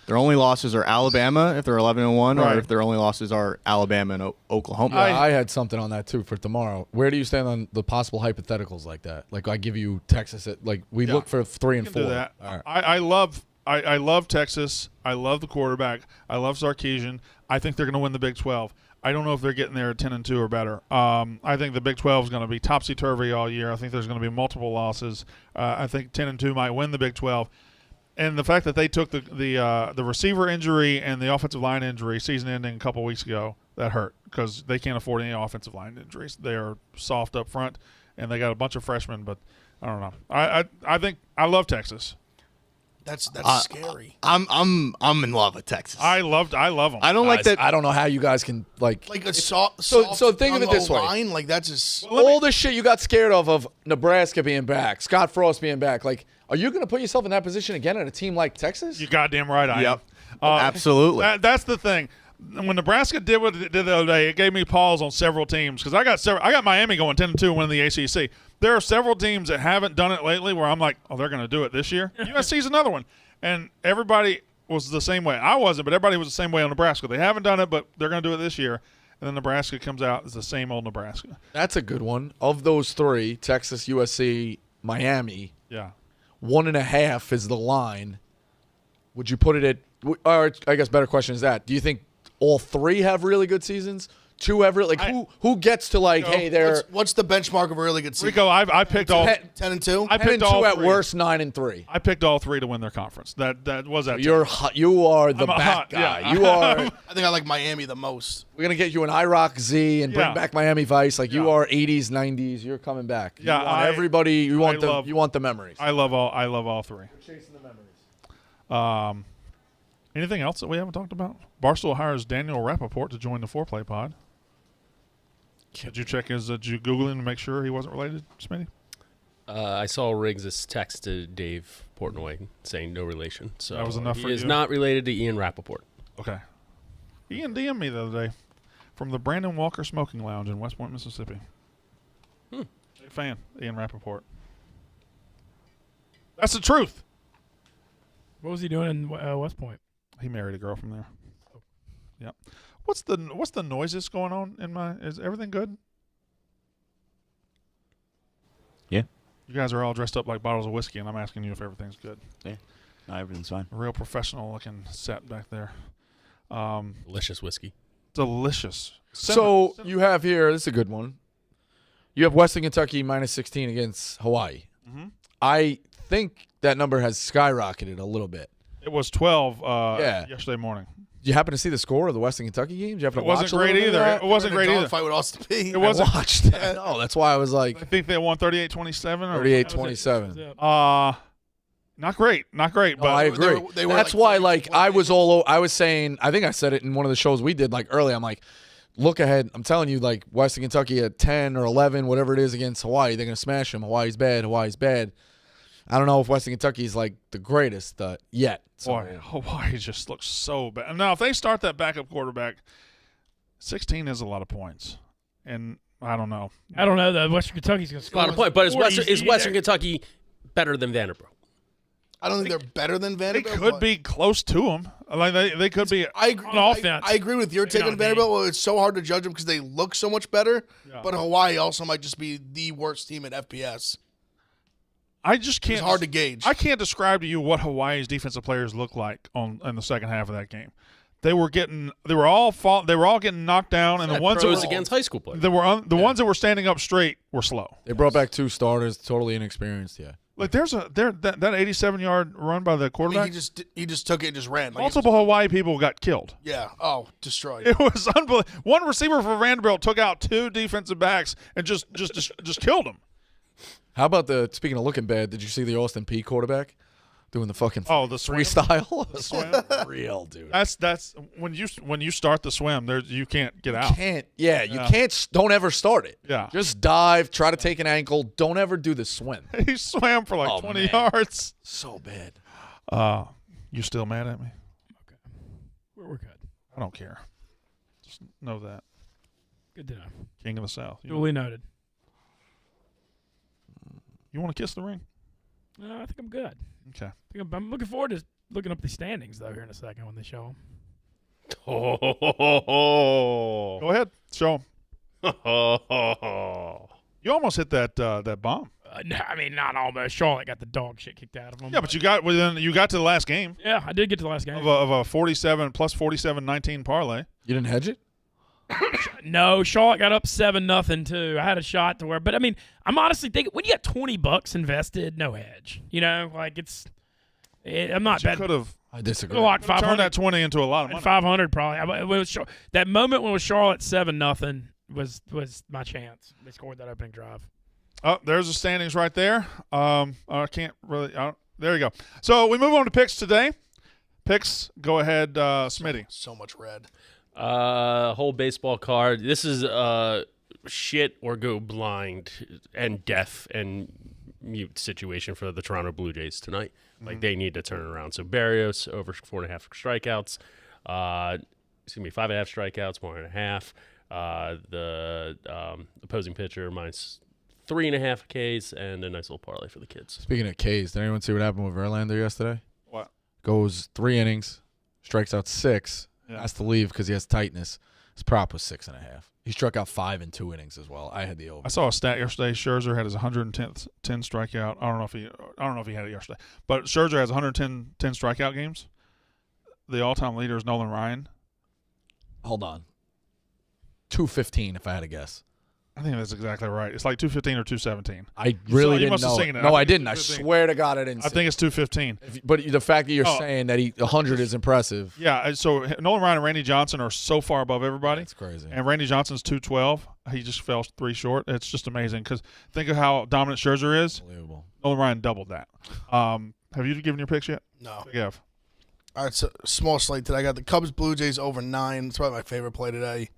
[SPEAKER 10] Their only losses are Alabama if they're 11-1,
[SPEAKER 1] Right.
[SPEAKER 10] or if their only losses are Alabama and Oklahoma.
[SPEAKER 5] I had something on that too for tomorrow. Where do you stand on the possible hypotheticals like that? Like I give you Texas at we look for 3 and 4.
[SPEAKER 1] Do that.
[SPEAKER 5] All right.
[SPEAKER 1] I love Texas. I love the quarterback. I love Sarkisian. I think they're going to win the Big 12. I don't know if they're getting there at 10-2 or better. I think the Big 12 is going to be topsy-turvy all year. I think there's going to be multiple losses. I think 10-2 might win the Big 12. And the fact that they took the receiver injury and the offensive line injury season ending a couple weeks ago, that hurt because they can't afford any offensive line injuries. They are soft up front, and they got a bunch of freshmen. But I don't know. I think I love Texas.
[SPEAKER 2] That's scary.
[SPEAKER 10] I'm in love with Texas.
[SPEAKER 1] I love them.
[SPEAKER 10] I don't like that.
[SPEAKER 5] I don't know how you guys can
[SPEAKER 2] Like a soft
[SPEAKER 5] so think of it this way.
[SPEAKER 2] line, like that's just
[SPEAKER 5] all the shit you got scared of Nebraska being back, Scott Frost being back. Like, are you going to put yourself in that position again at a team like Texas?
[SPEAKER 1] You goddamn right I
[SPEAKER 10] Yep.
[SPEAKER 1] am.
[SPEAKER 10] Absolutely.
[SPEAKER 1] That's the thing. When Nebraska did what it did the other day, it gave me pause on several teams because I got Miami going 10-2 and winning the ACC. There are several teams that haven't done it lately where I'm like, oh, they're going to do it this year. USC's another one. And everybody was the same way. I wasn't, but everybody was the same way on Nebraska. They haven't done it, but they're going to do it this year. And then Nebraska comes out as the same old Nebraska.
[SPEAKER 5] That's a good one. Of those 3, Texas, USC, Miami,
[SPEAKER 1] Yeah.
[SPEAKER 5] 1.5 is the line. Would you put it at – or I guess better question is that. Do you think all 3 have really good seasons? two ever? Like who gets to like? Hey, they're
[SPEAKER 2] what's the benchmark of a really good season?
[SPEAKER 1] Rico, I picked all
[SPEAKER 2] 10-2.
[SPEAKER 1] I
[SPEAKER 5] 10 and
[SPEAKER 1] picked all
[SPEAKER 5] 2 at
[SPEAKER 1] three.
[SPEAKER 5] worst, 9-3.
[SPEAKER 1] I picked all three to win their conference. That was that.
[SPEAKER 5] You are the
[SPEAKER 1] I'm
[SPEAKER 5] back guy.
[SPEAKER 1] yeah.
[SPEAKER 5] You are.
[SPEAKER 2] I think I like Miami the most.
[SPEAKER 5] We're gonna get you an IROC Z and bring
[SPEAKER 1] Yeah.
[SPEAKER 5] back Miami Vice. Like you
[SPEAKER 1] Yeah.
[SPEAKER 5] are 80s, 90s. You're coming back. You
[SPEAKER 1] Yeah,
[SPEAKER 5] want everybody. You want
[SPEAKER 1] love-
[SPEAKER 5] you want the memories.
[SPEAKER 1] I love all three.
[SPEAKER 5] Chasing the memories.
[SPEAKER 1] Anything else that we haven't talked about? Barstool hires Daniel Rappaport to join the Foreplay Pod. Did you check did you Google him to make sure he wasn't related, Smitty?
[SPEAKER 3] I saw Riggs' text to Dave Portnoy saying no relation. So
[SPEAKER 1] That was enough
[SPEAKER 3] he
[SPEAKER 1] for
[SPEAKER 3] is
[SPEAKER 1] you?
[SPEAKER 3] not related to Ian Rappaport.
[SPEAKER 1] Okay. Ian DM'd me the other day from the Brandon Walker Smoking Lounge in West Point, Mississippi. Big fan, Ian Rappaport. That's the truth.
[SPEAKER 6] What was he doing in West Point?
[SPEAKER 1] He married a girl from there. Yep. What's the noises going on in my? Is everything good?
[SPEAKER 4] Yeah.
[SPEAKER 1] You guys are all dressed up like bottles of whiskey, and I'm asking you if everything's good.
[SPEAKER 4] Yeah. No, everything's fine.
[SPEAKER 1] A real professional looking set back there.
[SPEAKER 3] Delicious whiskey.
[SPEAKER 1] Delicious.
[SPEAKER 5] So you have here. This is a good one. You have Western Kentucky minus 16 against Hawaii.
[SPEAKER 1] Mhm.
[SPEAKER 5] I think that number has skyrocketed a little bit.
[SPEAKER 1] It was 12
[SPEAKER 5] Yeah.
[SPEAKER 1] yesterday morning.
[SPEAKER 5] Do you happen to see the score of the Western Kentucky game? Did you happen to
[SPEAKER 1] It wasn't
[SPEAKER 5] watch a little
[SPEAKER 1] great
[SPEAKER 5] bit of
[SPEAKER 1] either.
[SPEAKER 5] that?
[SPEAKER 1] It wasn't great either.
[SPEAKER 2] Fight with Austin P.
[SPEAKER 1] It wasn't.
[SPEAKER 5] I watched that. No, that's why I was like
[SPEAKER 1] I think they won 38-27.
[SPEAKER 5] 38-27.
[SPEAKER 1] Not great. Not great.
[SPEAKER 5] No,
[SPEAKER 1] But
[SPEAKER 5] I agree.
[SPEAKER 2] they were
[SPEAKER 5] That's
[SPEAKER 2] like
[SPEAKER 5] why,
[SPEAKER 2] 32
[SPEAKER 5] like,
[SPEAKER 2] point
[SPEAKER 5] I was I was saying, I think I said it in one of the shows we did, like, early. I'm like, look ahead. I'm telling you, like, Western Kentucky at 10 or 11, whatever it is against Hawaii, they're going to smash them. Hawaii's bad. Hawaii's bad. I don't know if Western Kentucky's, like, the greatest yet. So.
[SPEAKER 1] Boy, Hawaii just looks so bad. Now, if they start that backup quarterback, 16 is a lot of points. And I don't know.
[SPEAKER 6] I don't know though. Western Kentucky's going to
[SPEAKER 3] A
[SPEAKER 6] score
[SPEAKER 3] lot of points, but is
[SPEAKER 6] 40s
[SPEAKER 3] Western Kentucky better than Vanderbilt?
[SPEAKER 2] I don't think they're better than
[SPEAKER 1] They
[SPEAKER 2] Vanderbilt.
[SPEAKER 1] could
[SPEAKER 2] but
[SPEAKER 1] be close to them. Like they could be
[SPEAKER 2] I agree,
[SPEAKER 6] on offense.
[SPEAKER 2] I agree with your take
[SPEAKER 6] not
[SPEAKER 2] on Vanderbilt. Well, it's so hard to judge them because they look so much better.
[SPEAKER 1] Yeah.
[SPEAKER 2] But Hawaii also might just be the worst team at FPS.
[SPEAKER 1] I just can't.
[SPEAKER 2] It's hard to gauge.
[SPEAKER 1] I can't describe to you what Hawaii's defensive players look like in the second half of that game. They were all getting knocked down, and the ones that
[SPEAKER 3] Pros
[SPEAKER 1] were
[SPEAKER 3] against high school players.
[SPEAKER 1] the ones that were standing up straight were slow.
[SPEAKER 5] They brought back 2 starters, totally inexperienced, yeah.
[SPEAKER 1] Like that 87-yard run by the
[SPEAKER 2] I mean,
[SPEAKER 1] quarterback.
[SPEAKER 2] he just took it and just ran. Like,
[SPEAKER 1] Multiple Hawaii people got killed.
[SPEAKER 2] yeah. Oh, destroyed.
[SPEAKER 1] It was unbelievable. One receiver for Vanderbilt took out 2 defensive backs and just killed them.
[SPEAKER 5] How about speaking of looking bad, did you see the Austin P quarterback doing the fucking
[SPEAKER 1] the swim?
[SPEAKER 5] freestyle?
[SPEAKER 1] The swim.
[SPEAKER 5] Real, dude.
[SPEAKER 1] That's when you start the swim, you can't get out.
[SPEAKER 5] You can't. Don't ever start it.
[SPEAKER 1] Yeah.
[SPEAKER 5] Just dive. Try to take an ankle. Don't ever do the swim.
[SPEAKER 1] He swam for like 20 yards.
[SPEAKER 5] So bad.
[SPEAKER 1] You still mad at me?
[SPEAKER 6] Okay. We're good.
[SPEAKER 1] I don't care. Just know that.
[SPEAKER 6] Good to know.
[SPEAKER 1] King of the South.
[SPEAKER 6] Duly noted.
[SPEAKER 1] You want to kiss the ring?
[SPEAKER 6] No, I think I'm good.
[SPEAKER 1] Okay.
[SPEAKER 6] I'm looking forward to looking up the standings though here in a second when they show them.
[SPEAKER 1] Go ahead. Show 'em. You almost hit that bomb.
[SPEAKER 6] No, I mean not almost. Charlotte got the dog shit kicked out of them.
[SPEAKER 1] Yeah, but you got to the last game
[SPEAKER 6] yeah, I did get to the last game.
[SPEAKER 1] of a 47 plus 47-19 parlay.
[SPEAKER 5] You didn't hedge it?
[SPEAKER 6] No, Charlotte got up 7-0 too. I had a shot to where, but I mean, I'm honestly thinking when you got $20 invested, no hedge. You know, like I'm not
[SPEAKER 1] You
[SPEAKER 6] betting.
[SPEAKER 1] could have
[SPEAKER 5] I disagree.
[SPEAKER 6] Like
[SPEAKER 1] turned
[SPEAKER 6] 500
[SPEAKER 1] that 20 into a lot of money.
[SPEAKER 6] 500 probably. It was that moment when it was Charlotte 7-0 was my chance. They scored that opening drive.
[SPEAKER 1] Oh, there's the standings right there. I can't really. There you go. So we move on to picks today. Picks. Go ahead, Smitty.
[SPEAKER 2] So much red.
[SPEAKER 3] Whole baseball card. This is shit or go blind and deaf and mute situation for the Toronto Blue Jays tonight. Like they need to turn it around. So Barrios over 4.5 strikeouts. 5.5 strikeouts, 1.5. The opposing pitcher minus 3.5 Ks and a nice little parlay for the kids.
[SPEAKER 5] Speaking of Ks, did anyone see what happened with Verlander yesterday?
[SPEAKER 1] What?
[SPEAKER 5] Goes 3 innings, strikes out 6,
[SPEAKER 1] Yeah.
[SPEAKER 5] has to leave because he has tightness. His prop was 6.5. He struck out 5 in 2 innings as well. I had the over.
[SPEAKER 1] I saw a stat yesterday. Scherzer had his 110th 10 strikeout. I don't know if he had it yesterday, but Scherzer has 110 strikeout games. The all-time leader is Nolan Ryan.
[SPEAKER 5] Hold on. 215 if I had to guess.
[SPEAKER 1] I think that's exactly right. It's like 215 or 217.
[SPEAKER 5] I really didn't
[SPEAKER 1] must have
[SPEAKER 5] know.
[SPEAKER 1] seen it.
[SPEAKER 5] No, I didn't. I
[SPEAKER 1] 215.
[SPEAKER 5] swear to God, I didn't.
[SPEAKER 1] I think it's 215.
[SPEAKER 5] But the fact that you're saying that 100 is impressive.
[SPEAKER 1] Yeah, so Nolan Ryan and Randy Johnson are so far above everybody.
[SPEAKER 5] That's crazy.
[SPEAKER 1] And Randy Johnson's 212. He just fell 3 short. It's just amazing because think of how dominant Scherzer is.
[SPEAKER 5] Unbelievable.
[SPEAKER 1] Nolan Ryan doubled that. Have you given your picks yet?
[SPEAKER 2] No.
[SPEAKER 1] Big F.
[SPEAKER 2] All right, so small slate today. I got the Cubs Blue Jays over 9. It's probably my favorite play today.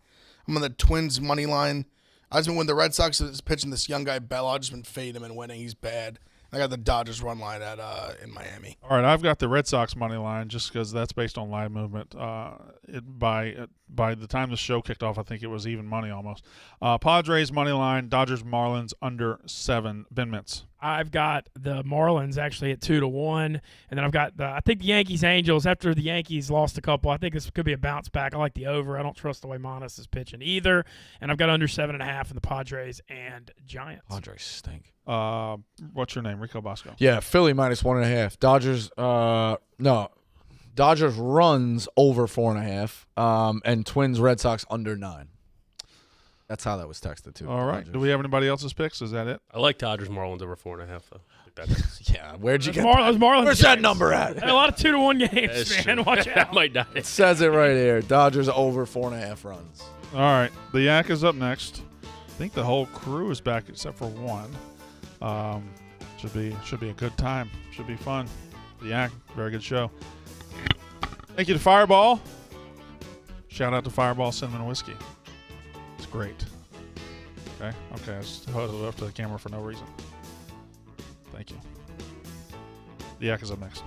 [SPEAKER 2] I'm on the Twins money line. I just been when the Red Sox is pitching this young guy Bell. I've just been fading him and winning. He's bad. I got the Dodgers run line at in Miami.
[SPEAKER 1] All right, I've got the Red Sox money line just because that's based on live movement. By the time the show kicked off, I think it was even money almost. Padres money line, Dodgers Marlins under 7. Ben Mintz.
[SPEAKER 6] I've got the Marlins actually at 2-1, and then I've got I think the Yankees Angels. After the Yankees lost a couple, I think this could be a bounce back. I like the over. I don't trust the way Monas is pitching either, and I've got under 7.5 in the Padres and Giants.
[SPEAKER 5] Padres stink.
[SPEAKER 1] What's your name? Rico Bosco.
[SPEAKER 5] Yeah, Philly minus 1.5. Dodgers. No, Dodgers runs over 4.5. And Twins Red Sox under 9. That's how that was texted too.
[SPEAKER 1] All right.
[SPEAKER 5] Dodgers.
[SPEAKER 1] Do we have anybody else's picks? Is that it?
[SPEAKER 3] I like Dodgers Marlins over 4.5 though.
[SPEAKER 5] Yeah, where'd you get
[SPEAKER 6] Those Marlins?
[SPEAKER 5] Where's that number at?
[SPEAKER 6] A lot of 2-1 games,
[SPEAKER 3] That's
[SPEAKER 6] man.
[SPEAKER 3] true.
[SPEAKER 6] Watch out.
[SPEAKER 3] Might not.
[SPEAKER 5] It says it right here. Dodgers over 4.5 runs.
[SPEAKER 1] All right. The Yak is up next. I think the whole crew is back except for one. Should be a good time. Should be fun. The Yak, very good show. Thank you to Fireball. Shout out to Fireball Cinnamon Whiskey. It's great. Okay. I just held it up to the camera for no reason. Thank you. The Yak is up next.